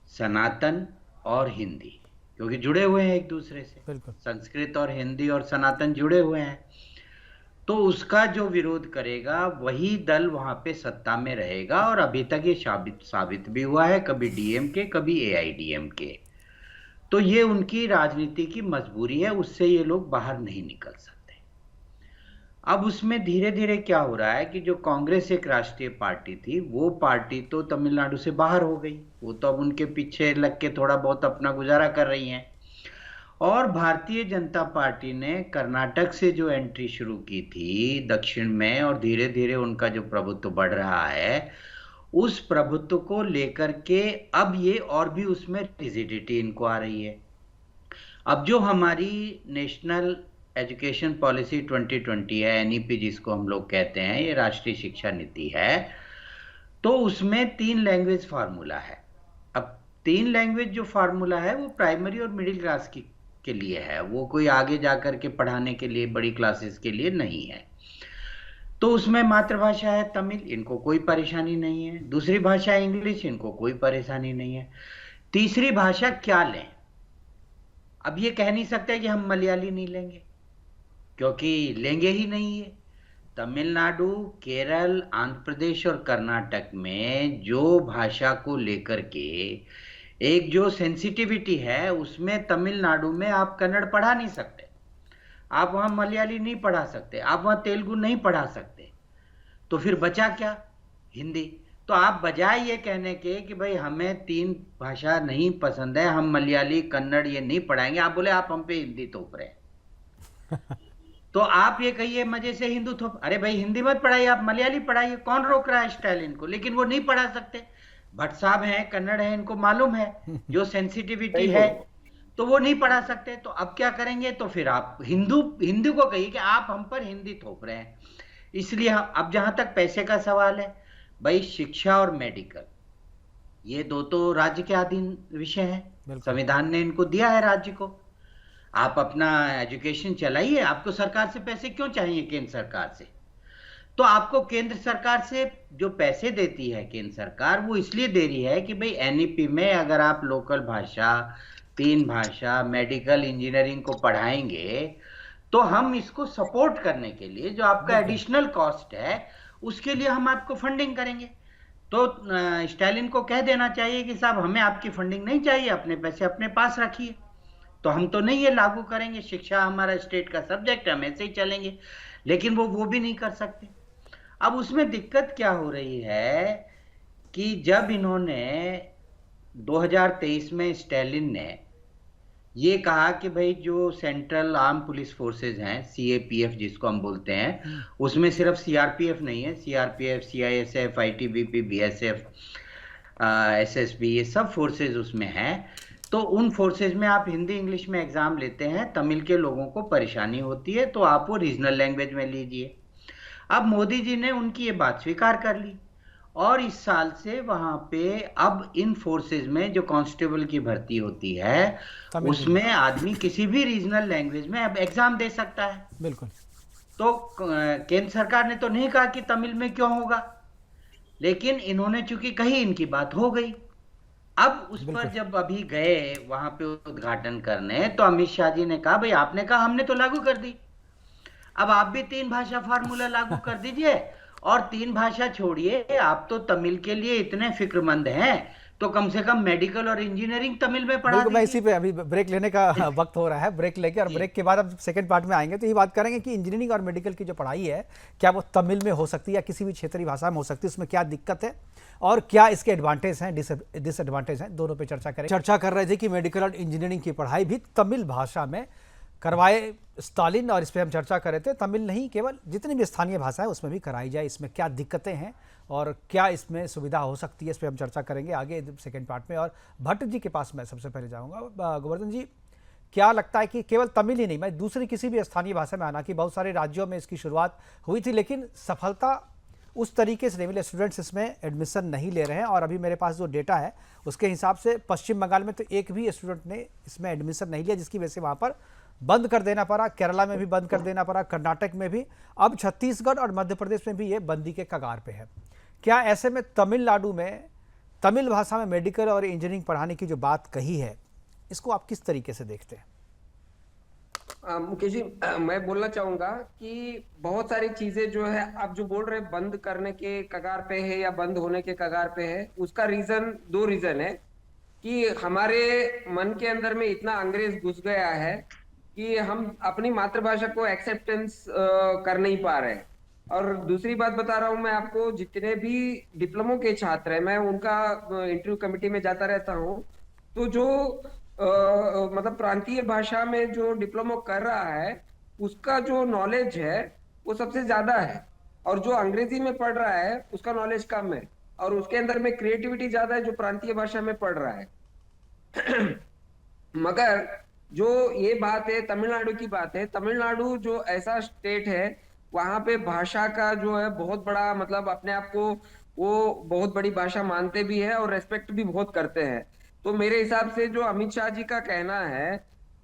सनातन और हिंदी, क्योंकि जुड़े हुए हैं एक दूसरे से, संस्कृत और हिंदी और सनातन जुड़े हुए हैं, तो उसका जो विरोध करेगा वही दल वहां पे सत्ता में रहेगा। और अभी तक ये साबित भी हुआ है, कभी डीएमके कभी एआईडीएमके। तो ये उनकी राजनीति की मजबूरी है, उससे ये लोग बाहर नहीं निकल सकते। अब उसमें धीरे धीरे क्या हो रहा है कि जो कांग्रेस एक राष्ट्रीय पार्टी थी, वो पार्टी तो तमिलनाडु से बाहर हो गई, वो तो अब उनके पीछे लग के थोड़ा बहुत अपना गुजारा कर रही हैं। और भारतीय जनता पार्टी ने कर्नाटक से जो एंट्री शुरू की थी दक्षिण में, और धीरे धीरे उनका जो प्रभुत्व बढ़ रहा है, उस प्रभुत्व को लेकर के अब ये और भी उसमें रिजिडिटी इनको आ रही है। अब जो हमारी नेशनल एजुकेशन पॉलिसी 2020 है, एनईपी जिसको हम लोग कहते हैं, ये राष्ट्रीय शिक्षा नीति है, तो उसमें 3 लैंग्वेज फार्मूला है। अब 3 लैंग्वेज जो फार्मूला है वो प्राइमरी और मिडिल क्लास के लिए है, वो कोई आगे जाकर के पढ़ाने के लिए, बड़ी क्लासेस के लिए नहीं है। तो उसमें मातृभाषा है तमिल, इनको कोई परेशानी नहीं है। दूसरी भाषा है इंग्लिश, इनको कोई परेशानी नहीं है। तीसरी भाषा क्या लें? अब ये कह नहीं सकते कि हम मलयाली नहीं लेंगे, क्योंकि लेंगे ही नहीं है। तमिलनाडु, केरल, आंध्र प्रदेश और कर्नाटक में जो भाषा को लेकर के एक जो सेंसिटिविटी है, उसमें तमिलनाडु में आप कन्नड़ पढ़ा नहीं सकते, आप वहां मलयाली नहीं पढ़ा सकते, आप वहां तेलुगु नहीं पढ़ा सकते, तो फिर बचा क्या? हिंदी। तो आप बजाय ये कहने के कि भाई हमें 3 भाषा नहीं पसंद है, हम मलयाली कन्नड़ ये नहीं पढ़ाएंगे, आप बोले आप हम पे हिंदी थोप रहे हैं। तो आप ये कहिए मजे से हिंदू थोप, अरे भाई हिंदी मत पढ़ाइए, आप मलयाली पढ़ाइए, कौन रोक रहा है स्टालिन को? लेकिन वो नहीं पढ़ा सकते। भट्ट साहब हैं, कन्नड़ है, इनको मालूम है जो सेंसिटिविटी है, तो वो नहीं पढ़ा सकते। तो अब क्या करेंगे? तो फिर आप हिंदू को कहिए कि आप हम पर हिंदी थोप रहे हैं। इसलिए अब जहां तक पैसे का सवाल है, भाई शिक्षा और मेडिकल, ये 2 तो राज्य के अधीन विषय है, संविधान ने इनको दिया है राज्य को। आप अपना एजुकेशन चलाइए, आपको सरकार से पैसे क्यों चाहिए? केंद्र सरकार से। तो आपको केंद्र सरकार से जो पैसे देती है केंद्र सरकार, वो इसलिए दे रही है कि भाई एनईपी में अगर आप लोकल भाषा, 3 भाषा, मेडिकल, इंजीनियरिंग को पढ़ाएंगे तो हम इसको सपोर्ट करने के लिए जो आपका एडिशनल कॉस्ट है उसके लिए हम आपको फंडिंग करेंगे। तो स्टालिन को कह देना चाहिए कि साहब हमें आपकी फंडिंग नहीं चाहिए, अपने पैसे अपने पास रखिए। तो हम तो नहीं ये लागू करेंगे, शिक्षा हमारा स्टेट का सब्जेक्ट है, हम ऐसे ही चलेंगे। लेकिन वो भी नहीं कर सकते। अब उसमें दिक्कत क्या हो रही है कि जब इन्होंने 2023 में स्टालिन ने ये कहा कि भाई जो सेंट्रल आर्म पुलिस फोर्सेज हैं, सीएपीएफ जिसको हम बोलते हैं, उसमें सिर्फ सीआरपीएफ नहीं है, CRPF, CISF, ITBP, BSF, SSB, ये सब फोर्सेज उसमें हैं। तो उन फोर्सेज में आप हिंदी इंग्लिश में एग्जाम लेते हैं, तमिल के लोगों को परेशानी होती है, तो आप वो रीजनल लैंग्वेज में लीजिए। अब मोदी जी ने उनकी ये बात स्वीकार कर ली और इस साल से वहां पे अब इन फोर्सेज में जो कांस्टेबल की भर्ती होती है उसमें आदमी किसी भी रीजनल लैंग्वेज में अब एग्जाम दे सकता है। बिल्कुल। तो केंद्र सरकार ने तो नहीं कहा कि तमिल में क्यों होगा, लेकिन इन्होंने चूंकि कही, इनकी बात हो गई। अब उस पर जब अभी गए वहां पे उद्घाटन करने, तो अमित शाह जी ने कहा भाई आपने कहा, हमने तो लागू कर दी, अब आप भी 3 भाषा फार्मूला लागू कर दीजिए। और 3 भाषा छोड़िए, आप तो तमिल के लिए इतने फिक्रमंद हैं, तो कम से कम मेडिकल और इंजीनियरिंग तमिल में पढ़ा बिल्कुल। मैं दीजिए। इसी पे अभी ब्रेक लेने का वक्त हो रहा है, ब्रेक लेके और ब्रेक के बाद अब सेकंड पार्ट में आएंगे तो ये बात करेंगे कि इंजीनियरिंग और मेडिकल की जो पढ़ाई है क्या वो तमिल में हो सकती है या किसी भी क्षेत्रीय भाषा में हो सकती है, उसमें क्या दिक्कत है और क्या इसके एडवांटेज हैं, डिसएडवांटेज हैं, दोनों पे चर्चा कर रहे थे कि मेडिकल और इंजीनियरिंग की पढ़ाई भी तमिल भाषा में करवाए स्टालिन, और इस पर हम चर्चा कर रहे थे तमिल नहीं केवल जितनी भी स्थानीय भाषा है उसमें भी कराई जाए, इसमें क्या दिक्कतें हैं और क्या इसमें सुविधा हो सकती है, इस पर हम चर्चा करेंगे आगे सेकंड पार्ट में। और भट्ट जी के पास मैं सबसे पहले जाऊंगा। गोवर्धन जी, क्या लगता है कि केवल तमिल ही नहीं, मैं दूसरी किसी भी स्थानीय भाषा में आना कि बहुत सारे राज्यों में इसकी शुरुआत हुई थी लेकिन सफलता उस तरीके से नहीं मिले, स्टूडेंट्स इसमें एडमिशन नहीं ले रहे हैं और अभी मेरे पास जो डेटा है उसके हिसाब से पश्चिम बंगाल में तो एक भी स्टूडेंट ने इसमें एडमिशन नहीं लिया, जिसकी वजह से वहाँ पर बंद कर देना पड़ा, केरला में भी बंद कर देना पड़ा, कर्नाटक में भी, अब छत्तीसगढ़ और मध्य प्रदेश में भी ये बंदी के कगार पे है। क्या ऐसे में तमिलनाडु में तमिल भाषा में मेडिकल और इंजीनियरिंग पढ़ाने की जो बात कही है इसको आप किस तरीके से देखते हैं? मुकेश जी, मैं बोलना चाहूंगा कि बहुत सारी चीजें जो है आप जो बोल रहे हैं बंद करने के कगार पे है या बंद होने के कगार पे है, उसका रीजन 2 रीजन है कि हमारे मन के अंदर में इतना अंग्रेज घुस गया है कि हम अपनी मातृभाषा को एक्सेप्टेंस कर नहीं पा रहे हैं। और दूसरी बात बता रहा हूं मैं आपको, जितने भी डिप्लोमो के छात्र हैं, मैं उनका इंटरव्यू कमेटी में जाता रहता हूं, तो जो मतलब प्रांतीय भाषा में जो डिप्लोमा कर रहा है उसका जो नॉलेज है वो सबसे ज्यादा है, और जो अंग्रेजी में पढ़ रहा है उसका नॉलेज कम है, और उसके अंदर में क्रिएटिविटी ज्यादा है जो प्रांतीय भाषा में पढ़ रहा है। मगर जो ये बात है तमिलनाडु की बात है, तमिलनाडु जो ऐसा स्टेट है वहां पे भाषा का जो है बहुत बड़ा मतलब अपने आप को वो बहुत बड़ी भाषा मानते भी है और रेस्पेक्ट भी बहुत करते हैं। तो मेरे हिसाब से जो अमित शाह जी का कहना है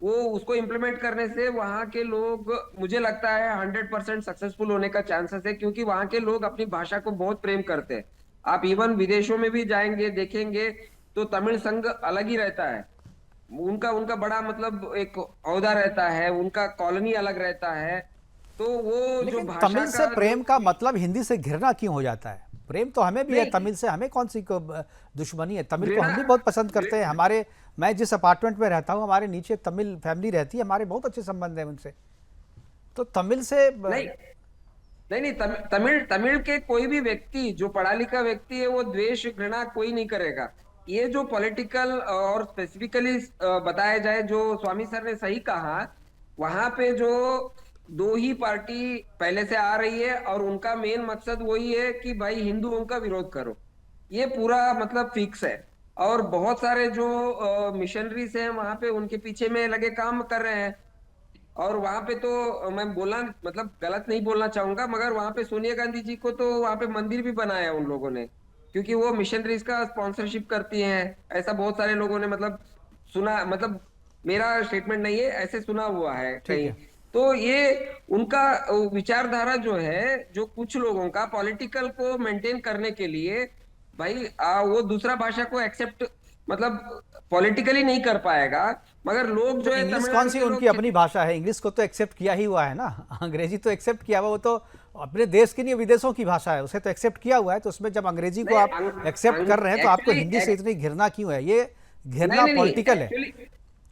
वो उसको इम्प्लीमेंट करने से वहां के लोग, मुझे लगता है 100% सक्सेसफुल होने का चांसेस है, क्योंकि वहां के लोग अपनी भाषा को बहुत प्रेम करते हैं। आप इवन विदेशों में भी जाएंगे देखेंगे तो तमिल संघ अलग ही रहता है, उनका बड़ा मतलब एक औहदा रहता है, उनका कॉलोनी अलग रहता है। तो वो जो लेकिन भाषा तमिल से का प्रेम का मतलब हिंदी से घृणा क्यों हो जाता है? प्रेम तो हमें भी है, नहीं। तमिल से हमें कौन सी दुश्मनी है? तमिल को हम भी घृणा- बहुत पसंद करते हैं। हमारे, मैं जिस अपार्टमेंट में रहता हूँ हमारे नीचे तमिल फैमिली रहती है, हमारे बहुत अच्छे संबंध है उनसे। तो तमिल से नहीं नहीं तमिल के कोई भी व्यक्ति जो पढ़ा लिखा व्यक्ति है वो द्वेष घृणा कोई नहीं करेगा। ये जो पॉलिटिकल और स्पेसिफिकली बताया जाए, जो स्वामी सर ने सही कहा, वहां पे जो 2 ही पार्टी पहले से आ रही है और उनका मेन मकसद वही है कि भाई हिंदुओं का विरोध करो, ये पूरा मतलब फिक्स है। और बहुत सारे जो मिशनरीज हैं वहां पे उनके पीछे में लगे काम कर रहे हैं। और वहां पे तो मैं बोलना मतलब गलत नहीं बोलना चाहूंगा, मगर वहां पे सोनिया गांधी जी को तो वहां पे मंदिर भी बनाया उन लोगों ने, क्योंकि वो मिशनरीज का स्पॉन्सरशिप करती हैं। ऐसा बहुत सारे लोगों ने मतलब सुना, मतलब मेरा स्टेटमेंट नहीं है, ऐसे सुना हुआ है ठीक कहीं। है। तो ये उनका विचारधारा जो है, जो कुछ लोगों का पॉलिटिकल को मेंटेन करने के लिए भाई वो दूसरा भाषा को एक्सेप्ट मतलब पॉलिटिकली नहीं कर पाएगा, मगर लोग तो जो है इंग्लिश कौन तमिलनाडु सी के उनकी लोग अपनी भाषा है? इंग्लिश को तो एक्सेप्ट किया ही हुआ है ना, अंग्रेजी तो एक्सेप्ट किया हुआ, वो तो अपने देश की नहीं विदेशों की भाषा है, उसे तो एक्सेप्ट किया हुआ है। तो उसमें जब अंग्रेजी को आप एक्सेप्ट कर रहे हैं तो आपको हिंदी से इतनी घृणा क्यों है? ये घृणा नहीं, पॉलिटिकल है।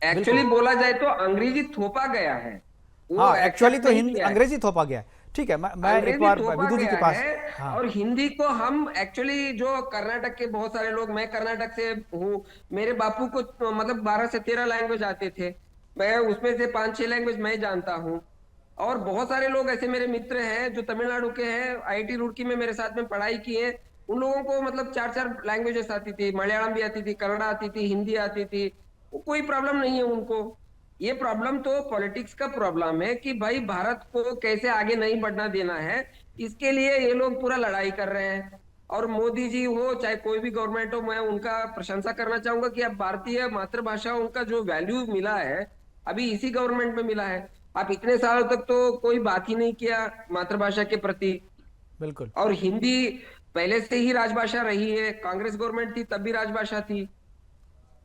एक्चुअली बोला जाए तो अंग्रेजी थोपा गया है, वो हाँ, एक्चुअली एक्सेप्ट तो नहीं हिंदी किया है। अंग्रेजी थोपा गया है। ठीक है, मैं एक अंग्रेजी बार थोपा विदु जी के गया पास। है, हाँ, और हिंदी को हम एक्चुअली जो कर्नाटक के बहुत सारे लोग, मैं कर्नाटक से हूँ, मेरे बापू को मतलब 12 से 13 लैंग्वेज आते थे, मैं उसमें से 5-6 लैंग्वेज मैं जानता हूँ। और बहुत सारे लोग ऐसे मेरे मित्र हैं जो तमिलनाडु के हैं, आईआईटी रुड़की में मेरे साथ में पढ़ाई की है, उन लोगों को मतलब 4-4 लैंग्वेजेस आती थी, मलयालम भी आती थी, कन्नड़ा आती थी, हिंदी आती थी, कोई प्रॉब्लम नहीं है उनको। ये प्रॉब्लम तो पॉलिटिक्स का प्रॉब्लम है कि भाई भारत को कैसे आगे नहीं बढ़ना देना है, इसके लिए ये लोग पूरा लड़ाई कर रहे हैं। और मोदी जी हो चाहे कोई भी गवर्नमेंट हो, मैं उनका प्रशंसा करना चाहूंगा कि अब भारतीय मातृभाषा उनका जो वैल्यू मिला है अभी इसी गवर्नमेंट में मिला है। आप इतने सालों तक तो कोई बात ही नहीं किया मातृभाषा के प्रति, बिल्कुल। और हिंदी पहले से ही राजभाषा रही है, कांग्रेस गवर्नमेंट थी तब भी राजभाषा थी।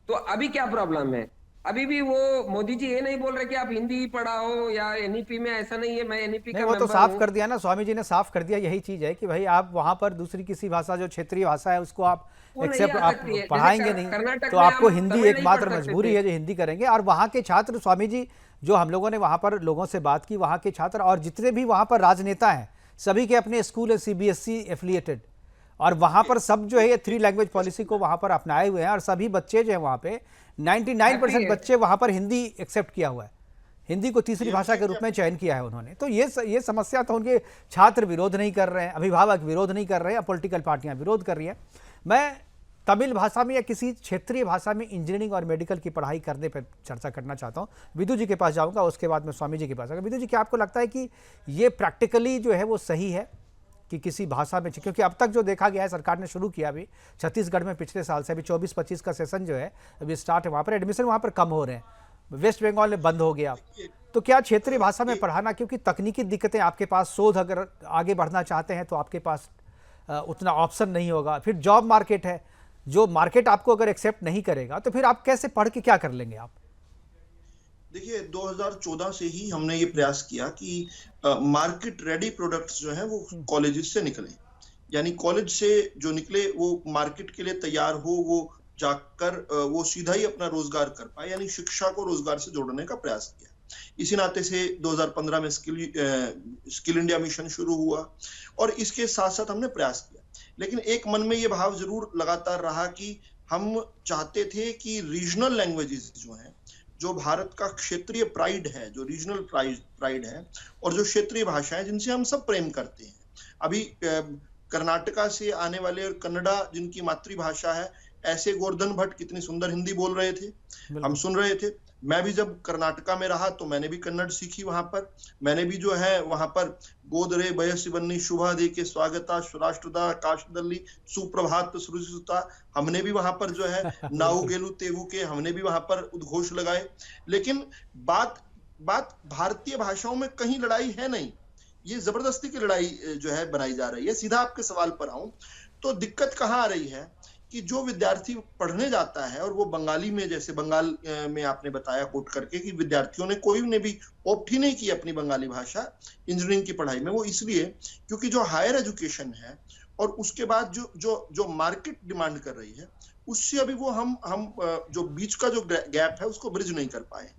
तो अभी क्या प्रॉब्लम है? अभी भी वो मोदी जी ये नहीं बोल रहे कि आप हिंदी ही पढ़ाओ, या एनईपी में ऐसा नहीं है, मैं एनईपी नहीं, का वो तो मेंबर साफ हूँ। कर दिया ना, स्वामी जी ने साफ कर दिया, यही चीज है कि भाई आप वहां पर दूसरी किसी भाषा जो क्षेत्रीय भाषा है उसको आप वो नहीं एक्सेप्ट आ आप सकती है। पढ़ाएंगे जैसे नहीं, कर्नाटक तो में आपको हम हिंदी तमिल नहीं एकमात्र पढ़ सकते मजबूरी थे। है जो हिंदी करेंगे। और वहाँ के छात्र, स्वामी जी, जो हम लोगों ने वहाँ पर लोगों से बात की, वहाँ के छात्र और जितने भी वहाँ पर राजनेता हैं, सभी के अपने स्कूल है सीबीएसई एफिलिएटेड, और वहाँ पर सब जो है ये 3 लैंग्वेज पॉलिसी को वहाँ पर अपनाए हुए हैं, और सभी बच्चे जो हैं वहाँ पे 99% बच्चे वहाँ पर हिंदी एक्सेप्ट किया हुआ है, हिंदी को तीसरी भाषा के रूप में चयन किया है उन्होंने। तो ये समस्या तो उनके छात्र विरोध नहीं कर रहे हैं, अभिभावक विरोध नहीं कर रहे हैं, पॉलिटिकल पार्टियां विरोध कर रही हैं। मैं तमिल भाषा में या किसी क्षेत्रीय भाषा में इंजीनियरिंग और मेडिकल की पढ़ाई करने पर चर्चा करना चाहता हूं। विदु जी के पास जाऊंगा, उसके बाद मैं स्वामी जी के पास आऊंगा। विदु जी, क्या आपको लगता है कि ये प्रैक्टिकली जो है वो सही है कि किसी भाषा में, क्योंकि अब तक जो देखा गया है, सरकार ने शुरू किया अभी छत्तीसगढ़ में पिछले साल से, अभी 24-25 का सेशन जो है अभी स्टार्ट है, वहाँ पर एडमिशन वहाँ पर कम हो रहे हैं, वेस्ट बंगाल में बंद हो गया, तो क्या क्षेत्रीय भाषा में पढ़ाना, क्योंकि तकनीकी दिक्कतें, आपके पास शोध अगर आगे बढ़ना चाहते हैं तो आपके पास उतना ऑप्शन नहीं होगा, फिर जॉब मार्केट है, जो मार्केट आपको अगर एक्सेप्ट नहीं करेगा तो फिर आप कैसे पढ़ के क्या कर लेंगे आप? देखिए 2014 से ही हमने ये प्रयास किया कि मार्केट रेडी प्रोडक्ट्स जो हैं वो कॉलेजेस से निकले, यानी कॉलेज से जो निकले वो मार्केट के लिए तैयार हो, वो जाकर वो सीधा ही अपना रोजगार कर पाए, यानी शिक्षा को रोजगार से जोड़ने का प्रयास किया। इसी नाते से 2015 में स्किल इंडिया मिशन शुरू हुआ, और इसके साथ साथ हमने प्रयास किया। लेकिन एक मन में ये भाव जरूर लगातार रहा कि हम चाहते थे कि रीजनल लैंग्वेजेस जो हैं, जो भारत का क्षेत्रीय प्राइड है, जो रीजनल प्राइड है, और जो क्षेत्रीय भाषाएं जिनसे हम सब प्रेम करते हैं, अभी कर्नाटका से आने वाले और कन्नड़ा जिनकी मातृभाषा है, ऐसे गोवर्धन भट्ट कितनी सुंदर हिंदी बोल रहे थे, हम सुन रहे थे। मैं भी जब कर्नाटका में रहा तो मैंने भी कन्नड़ सीखी वहां पर, मैंने भी जो है वहां पर गोदरे बयसी बन्नी शुभा दे के स्वागता राष्ट्रदा काशदल्ली सुप्रभात सृजुता, हमने भी वहां पर जो है नाऊ गेलू तेवू के हमने भी वहां पर उद्घोष लगाए। लेकिन बात भारतीय भाषाओं में कहीं लड़ाई है नहीं, ये जबरदस्ती की लड़ाई जो है बनाई जा रही है। सीधा आपके सवाल पर आऊं तो दिक्कत कहाँ आ रही है कि जो विद्यार्थी पढ़ने जाता है और वो बंगाली में, जैसे बंगाल में आपने बताया कोट करके कि विद्यार्थियों ने कोई ने भी ऑप्ट ही नहीं की अपनी बंगाली भाषा इंजीनियरिंग की पढ़ाई में, वो इसलिए क्योंकि जो हायर एजुकेशन है और उसके बाद जो मार्केट डिमांड कर रही है, उससे अभी वो हम जो बीच का जो गैप है उसको ब्रिज नहीं कर पाए।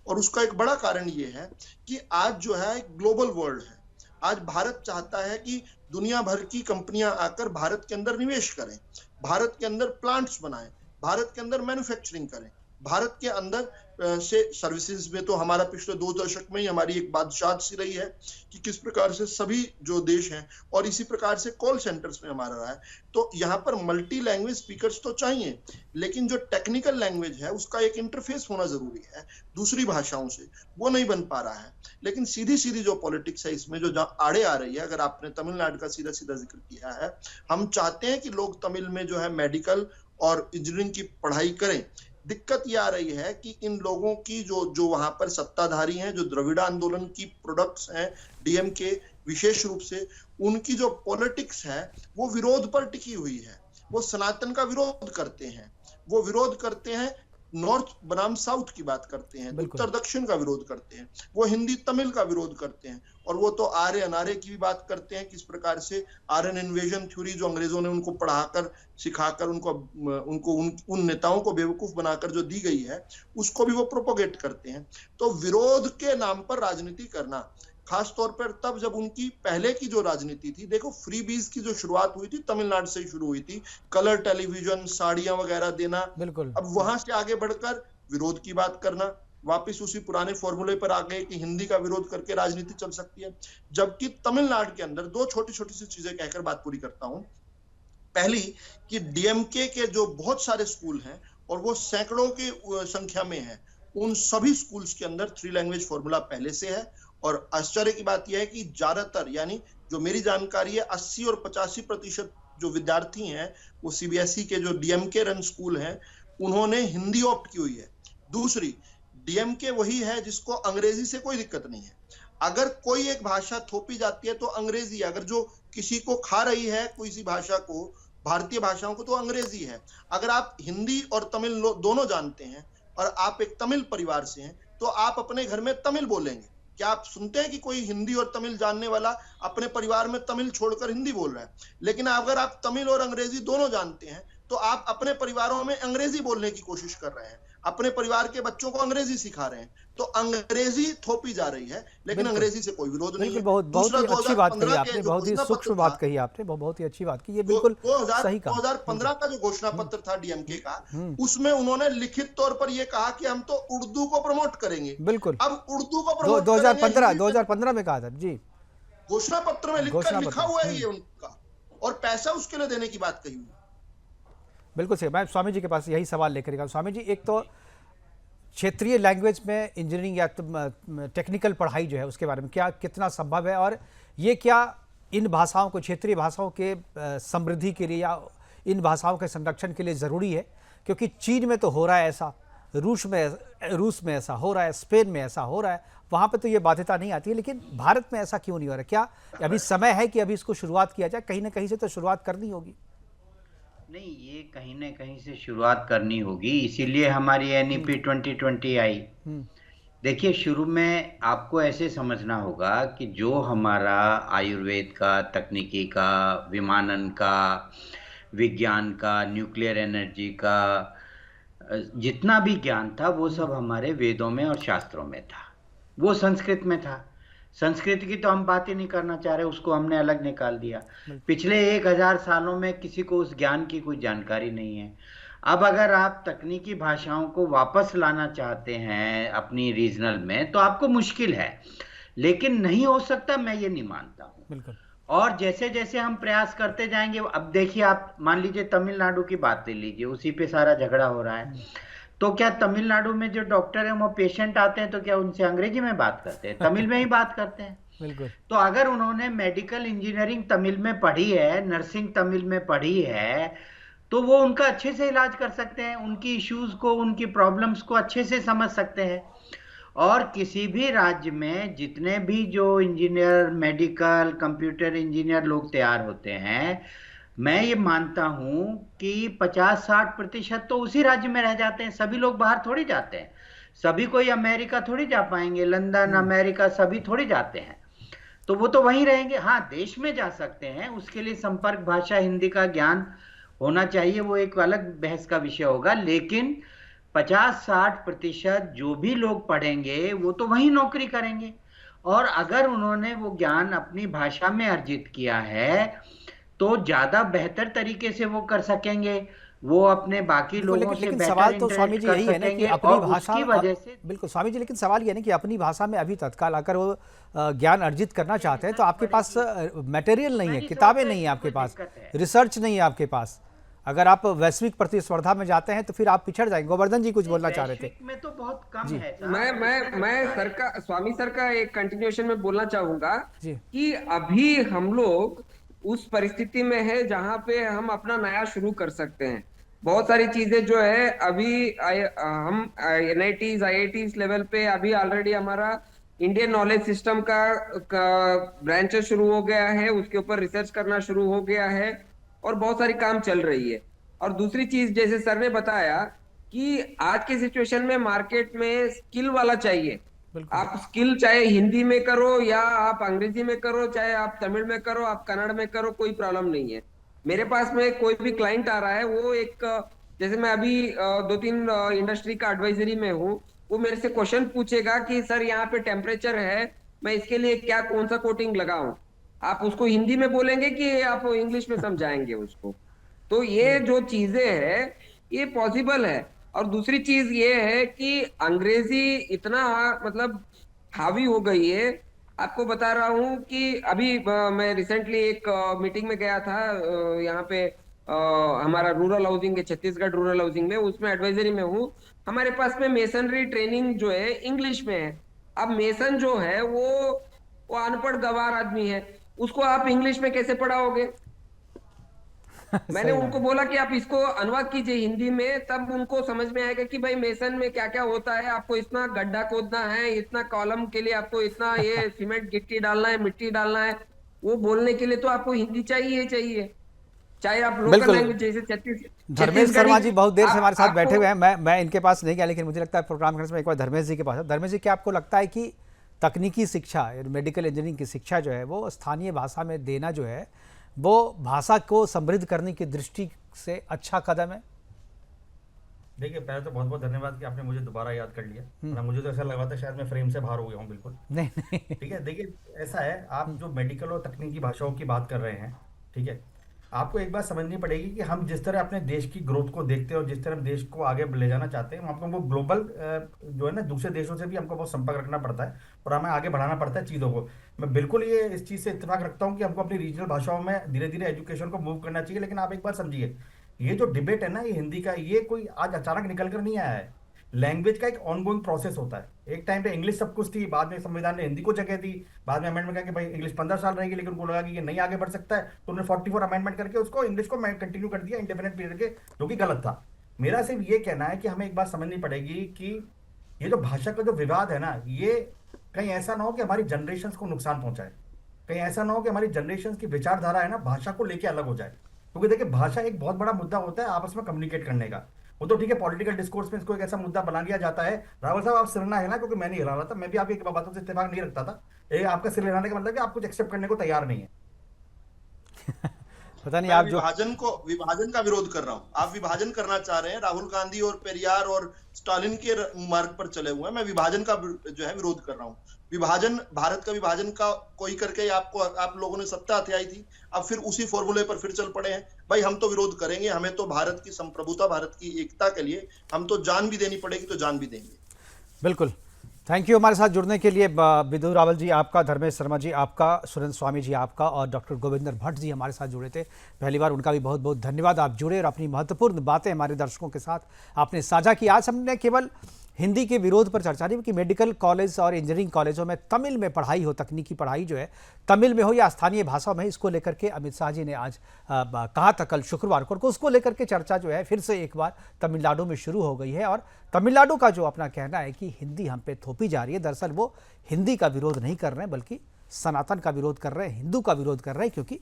और उसका एक बड़ा कारण ये है कि आज जो है एक ग्लोबल वर्ल्ड है, आज भारत चाहता है कि दुनिया भर की कंपनियां आकर भारत के अंदर निवेश करें, भारत के अंदर प्लांट्स बनाएं, भारत के अंदर मैन्युफैक्चरिंग करें, भारत के अंदर से सर्विसेज में तो हमारा पिछले 2 दशक में ही हमारी एक बादशाह सी रही है कि किस प्रकार से सभी जो देश हैं, और इसी प्रकार से कॉल सेंटर्स में हमारा रहा है। तो यहाँ पर मल्टी लैंग्वेज स्पीकर्स तो चाहिए, लेकिन जो टेक्निकल लैंग्वेज है उसका एक इंटरफेस होना जरूरी है दूसरी भाषाओं से, वो नहीं बन पा रहा है। लेकिन सीधी जो पॉलिटिक्स है इसमें जो आड़े आ रही है, अगर आपने तमिलनाडु का सीधा जिक्र किया है, हम चाहते हैं कि लोग तमिल में जो है मेडिकल और इंजीनियरिंग की पढ़ाई करें, दिक्कत ये आ रही है कि इन लोगों की जो वहां पर सत्ताधारी हैं, जो द्रविड़ आंदोलन की प्रोडक्ट्स हैं, डीएमके विशेष रूप से, उनकी जो पॉलिटिक्स है वो विरोध पर टिकी हुई है। वो सनातन का विरोध करते हैं, वो विरोध करते हैं, नॉर्थ बनाम साउथ की बात करते हैं, उत्तर दक्षिण का विरोध करते हैं, वो हिंदी तमिल का विरोध करते हैं, और वो तो आर्य अनार्य की भी बात करते हैं, किस प्रकार से आर्यन इन्वेजन थ्योरी जो अंग्रेजों ने उनको पढ़ाकर सिखाकर उनको उन नेताओं को बेवकूफ बनाकर जो दी गई है उसको भी वो प्रोपोगेट करते हैं। तो विरोध के नाम पर राजनीति करना, खास तौर पर तब जब उनकी पहले की जो राजनीति थी, देखो फ्रीबीज की जो शुरुआत हुई थी तमिलनाडु से शुरू हुई थी, कलर टेलीविजन, साड़ियां वगैरह देना, बिल्कुल। अब वहां से आगे बढ़कर विरोध की बात करना, वापस उसी पुराने फॉर्मूले पर आ गए कि हिंदी का विरोध करके राजनीति चल सकती है। जबकि तमिलनाडु के अंदर दो छोटी छोटी सी चीजें कहकर बात पूरी करता हूं। पहली कि डीएमके के जो बहुत सारे स्कूल हैं और वो सैकड़ों की संख्या में है, उन सभी स्कूल्स के अंदर 3 लैंग्वेज फॉर्मूला पहले से है। और आश्चर्य की बात यह है कि ज्यादातर, यानी जो मेरी जानकारी है 80 और 85% जो विद्यार्थी हैं वो सीबीएसई के जो डीएमके रन स्कूल हैं उन्होंने हिंदी ऑप्ट की हुई है। दूसरी, डीएमके वही है जिसको अंग्रेजी से कोई दिक्कत नहीं है। अगर कोई एक भाषा थोपी जाती है तो अंग्रेजी, अगर जो किसी को खा रही है किसी भाषा को, भारतीय भाषाओं को, तो अंग्रेजी है। अगर आप हिंदी और तमिल दोनों जानते हैं और आप एक तमिल परिवार से हैं तो आप अपने घर में तमिल बोलेंगे। क्या आप सुनते हैं कि कोई हिंदी और तमिल जानने वाला अपने परिवार में तमिल छोड़कर हिंदी बोल रहा है? लेकिन अगर आप तमिल और अंग्रेजी दोनों जानते हैं तो आप अपने परिवारों में अंग्रेजी बोलने की कोशिश कर रहे हैं, अपने परिवार के बच्चों को अंग्रेजी सिखा रहे हैं। तो अंग्रेजी थोपी जा रही है, लेकिन अंग्रेजी से कोई विरोध नहीं है। बहुत ही अच्छी बात कही आपने, बहुत ही सूक्ष्म बात कही आपने, बहुत ही अच्छी बात की, ये बिल्कुल सही कहा। 2015 का जो घोषणा पत्र था डीएमके का, उसमें उन्होंने लिखित तौर पर यह कहा कि हम तो उर्दू को प्रमोट करेंगे। बिल्कुल। अब उर्दू को प्रमोट 2015 में कहा था जी, घोषणा पत्र में लिखा हुआ है ये उनका, और पैसा उसके लिए देने की बात कही हुई। बिल्कुल सही। मैं स्वामी जी के पास यही सवाल लेकर गया। स्वामी जी, एक तो क्षेत्रीय लैंग्वेज में इंजीनियरिंग या टेक्निकल पढ़ाई जो है उसके बारे में क्या कितना संभव है, और ये क्या इन भाषाओं को, क्षेत्रीय भाषाओं के समृद्धि के लिए या इन भाषाओं के संरक्षण के लिए ज़रूरी है? क्योंकि चीन में तो हो रहा है ऐसा, रूस में ऐसा हो रहा है, स्पेन में ऐसा हो रहा है, वहाँ पे तो ये बाध्यता नहीं आती है, लेकिन भारत में ऐसा क्यों नहीं हो रहा? क्या अभी समय है कि अभी इसको शुरुआत किया जाए? कहीं ना कहीं से तो शुरुआत करनी होगी। नहीं, ये कहीं न कहीं से शुरुआत करनी होगी, इसीलिए हमारी एनईपी 2020 आई। देखिए, शुरू में आपको ऐसे समझना होगा कि जो हमारा आयुर्वेद का, तकनीकी का, विमानन का, विज्ञान का, न्यूक्लियर एनर्जी का जितना भी ज्ञान था वो सब हमारे वेदों में और शास्त्रों में था, वो संस्कृत में था। संस्कृत की तो हम बात ही नहीं करना चाह रहे, उसको हमने अलग निकाल दिया। पिछले 1000 सालों में किसी को उस ज्ञान की कोई जानकारी नहीं है। अब अगर आप तकनीकी भाषाओं को वापस लाना चाहते हैं अपनी रीजनल में तो आपको मुश्किल है, लेकिन नहीं हो सकता, मैं ये नहीं मानता हूँ। बिल्कुल। और जैसे जैसे हम प्रयास करते जाएंगे, अब देखिए, आप मान लीजिए तमिलनाडु की बात ले लीजिए, उसी पे सारा झगड़ा हो रहा है। तो क्या तमिलनाडु में जो डॉक्टर हैं वो पेशेंट आते हैं तो क्या उनसे अंग्रेजी में बात करते हैं? तमिल में ही बात करते हैं। बिल्कुल। तो अगर उन्होंने मेडिकल इंजीनियरिंग तमिल में पढ़ी है, नर्सिंग तमिल में पढ़ी है, तो वो उनका अच्छे से इलाज कर सकते हैं, उनकी इश्यूज को, उनकी प्रॉब्लम्स को अच्छे से समझ सकते हैं। और किसी भी राज्य में जितने भी जो इंजीनियर, मेडिकल, कंप्यूटर इंजीनियर लोग तैयार होते हैं, मैं ये मानता हूं कि 50-60% तो उसी राज्य में रह जाते हैं। सभी लोग बाहर थोड़ी जाते हैं, सभी कोई अमेरिका थोड़ी जा पाएंगे, लंदन, अमेरिका सभी थोड़ी जाते हैं, तो वो तो वहीं रहेंगे। हाँ, देश में जा सकते हैं, उसके लिए संपर्क भाषा हिंदी का ज्ञान होना चाहिए, वो एक अलग बहस का विषय होगा। लेकिन 50-60% जो भी लोग पढ़ेंगे वो तो वहीं नौकरी करेंगे, और अगर उन्होंने वो ज्ञान अपनी भाषा में अर्जित किया है तो ज्यादा बेहतर तरीके से वो कर सकेंगे, वो अपने बाकी लोगों से बेहतर सवाल तो स्वामी जी यही है ना कि अपनी भाषा की वजह से। बिल्कुल स्वामी जी, लेकिन सवाल ये है ना कि अपनी भाषा में अभी तत्काल आकर वो ज्ञान अर्जित करना चाहते हैं, तो आपके पास मटेरियल नहीं है, किताबें नहीं है आपके पास, रिसर्च नहीं है आपके पास। अगर आप वैश्विक प्रतिस्पर्धा में जाते हैं तो फिर आप पिछड़ जाएंगे। गोवर्धन जी कुछ बोलना चाह रहे थे। में तो बहुत कम है। मैं सर का, स्वामी सर का एक कंटिन्यूएशन में बोलना चाहूंगा कि अभी हम लोग उस परिस्थिति में है जहां पे हम अपना नया शुरू कर सकते हैं। बहुत सारी चीजें जो है अभी हम एनआईटीज आईआईटीज लेवल पे अभी ऑलरेडी हमारा इंडियन नॉलेज सिस्टम का ब्रांचेस शुरू हो गया है, उसके ऊपर रिसर्च करना शुरू हो गया है और बहुत सारी काम चल रही है। और दूसरी चीज जैसे सर ने बताया कि आज के सिचुएशन में मार्केट में स्किल वाला चाहिए। आप स्किल चाहे हिंदी में करो या आप अंग्रेजी में करो, चाहे आप तमिल में करो, आप कन्नड़ में करो, कोई प्रॉब्लम नहीं है। मेरे पास में कोई भी क्लाइंट आ रहा है, वो एक जैसे मैं अभी 2-3 इंडस्ट्री का एडवाइजरी में हूँ, वो मेरे से क्वेश्चन पूछेगा कि सर यहाँ पे टेम्परेचर है, मैं इसके लिए क्या कौन सा कोटिंग लगाऊं। आप उसको हिंदी में बोलेंगे कि आप इंग्लिश में समझाएंगे उसको। तो ये जो चीजें है ये पॉसिबल है। और दूसरी चीज ये है कि अंग्रेजी इतना मतलब हावी हो गई है। आपको बता रहा हूँ कि अभी मैं रिसेंटली एक मीटिंग में गया था, यहाँ पे हमारा रूरल हाउसिंग है, छत्तीसगढ़ रूरल हाउसिंग में, उसमें एडवाइजरी में हूँ। हमारे पास में मेसनरी ट्रेनिंग जो है इंग्लिश में है। अब मेसन जो है वो अनपढ़ गवार आदमी है, उसको आप इंग्लिश में कैसे पढ़ाओगे। मैंने सही बात उनको है। बोला कि आप इसको अनुवाद कीजिए हिंदी में, तब उनको समझ में आएगा कि भाई मेसन में क्या क्या होता है। आपको इतना गड्ढा खोदना है, इतना कॉलम के लिए आपको इतना ये सीमेंट गिट्टी डालना है, मिट्टी डालना है। वो बोलने के लिए तो आपको हिंदी चाहिए चाहिए, चाहे आप लोकल बिल्कुल। लैंग्वेज जैसे धर्मेश छत्तीसगढ़ी शर्मा जी बहुत देर से हमारे साथ आपको बैठे हुए हैं। मैं इनके पास नहीं गया, लेकिन मुझे लगता है प्रोग्राम करने से मैं एक बार धर्मेश जी के पास। धर्मेश जी, क्या आपको लगता है कि तकनीकी शिक्षा, मेडिकल इंजीनियरिंग की शिक्षा जो है वो स्थानीय भाषा में देना जो है वो भाषा को समृद्ध करने की दृष्टि से अच्छा कदम है? देखिए, पहले तो बहुत बहुत धन्यवाद कि आपने मुझे दोबारा याद कर लिया, वरना मुझे तो ऐसा लगा था शायद मैं फ्रेम से बाहर हो गया हूँ बिल्कुल। नहीं नहीं। ठीक है, देखिए ऐसा है, आप जो मेडिकल और तकनीकी भाषाओं की बात कर रहे हैं, ठीक है, आपको एक बात समझनी पड़ेगी कि हम जिस तरह अपने देश की ग्रोथ को देखते हैं और जिस तरह हम देश को आगे ले जाना चाहते हैं, हमको वो ग्लोबल जो है ना, दूसरे देशों से भी हमको बहुत संपर्क रखना पड़ता है और हमें आगे बढ़ाना पड़ता है चीज़ों को। मैं बिल्कुल ये इस चीज़ से इत्तेफाक रखता हूँ कि हमको अपनी रीजनल भाषाओं में धीरे धीरे एजुकेशन को मूव करना चाहिए। लेकिन आप एक बात समझिए, ये जो डिबेट है ना, ये हिंदी का, ये कोई आज अचानक निकल कर नहीं आया है। लैंग्वेज का एक ऑनगोइंग प्रोसेस होता है। एक टाइम पे इंग्लिश सब कुछ थी, बाद में संविधान ने हिंदी को जगह दी, बाद में अमेंडमेंट कहा कि भाई इंग्लिश 15 साल रहेगी, लेकिन उनको लगा कि ये नहीं आगे बढ़ सकता है, तो उन्होंने 44 अमेंडमेंट करके उसको इंग्लिश को कंटिन्यू कर दिया इंडेफिनिट पीरियड के, जो कि गलत था। मेरा सिर्फ ये कहना है कि हमें एक बात समझनी पड़ेगी कि ये जो भाषा का जो विवाद है ना, ये कहीं ऐसा ना हो कि हमारी जनरेशन को नुकसान पहुंचाए, कहीं ऐसा ना हो कि हमारी जनरेशन की विचारधारा है ना भाषा को लेके अलग हो जाए। क्योंकि देखिए, भाषा एक बहुत बड़ा मुद्दा होता है आपस में कम्युनिकेट करने का। वो तो ठीक है, पॉलिटिकल डिस्कोर्स में इसको एक ऐसा मुद्दा बना लिया जाता है। राहुल साहब, आप सिर ना हिला, क्योंकि मैं नहीं हिला रहा था, मैं भी आपकी बातों से इत्तेफाक नहीं रखता था। आपका सिर हिलाने का मतलब कि आप कुछ एक्सेप्ट करने को तैयार नहीं है। पता नहीं मैं आप जो विभाजन का विरोध कर रहा हूं। आप विभाजन करना चाह रहे हैं, राहुल गांधी और पेरियार और स्टालिन के मार्ग पर चले हुए हैं। मैं विभाजन का जो है विरोध कर रहा हूं। विभाजन, भारत का विभाजन का कोई करके आप लोगों ने सत्ता हथियाई थी, अब फिर उसी फॉर्मूले पर फिर चल पड़े हैं। भाई, हम तो विरोध करेंगे, हमें तो भारत की संप्रभुता, भारत की एकता के लिए हम तो जान भी देनी पड़ेगी, तो जान भी देंगे। बिल्कुल। थैंक यू हमारे साथ जुड़ने के लिए। विदु रावल जी आपका, धर्मेश शर्मा जी आपका, सुरेंद्र स्वामी जी आपका और डॉक्टर गोविंदर भट्ट जी हमारे साथ जुड़े थे पहली बार, उनका भी बहुत बहुत धन्यवाद। आप जुड़े और अपनी महत्वपूर्ण बातें हमारे दर्शकों के साथ आपने साझा की। आज हमने केवल हिंदी के विरोध पर चर्चा नहीं कि मेडिकल कॉलेज और इंजीनियरिंग कॉलेजों में तमिल में पढ़ाई हो, तकनीकी पढ़ाई जो है तमिल में हो या स्थानीय भाषा में, इसको लेकर के अमित शाह जी ने आज कहा था कल शुक्रवार को, उसको लेकर के चर्चा जो है फिर से एक बार तमिलनाडु में शुरू हो गई है। और तमिलनाडु का जो अपना कहना है कि हिंदी हम पे थोपी जा रही है, दरअसल वो हिंदी का विरोध नहीं कर रहे हैं, बल्कि सनातन का विरोध कर रहे हैं, हिंदू का विरोध कर रहे हैं, क्योंकि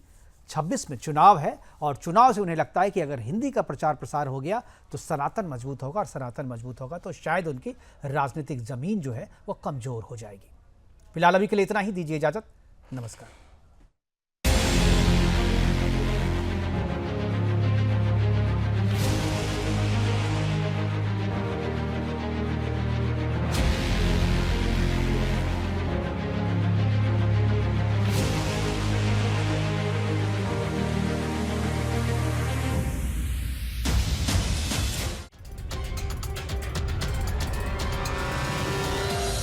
26 में चुनाव है और चुनाव से उन्हें लगता है कि अगर हिंदी का प्रचार प्रसार हो गया तो सनातन मजबूत होगा, और सनातन मजबूत होगा तो शायद उनकी राजनीतिक जमीन जो है वो कमजोर हो जाएगी। फिलहाल अभी के लिए इतना ही, दीजिए इजाजत, नमस्कार।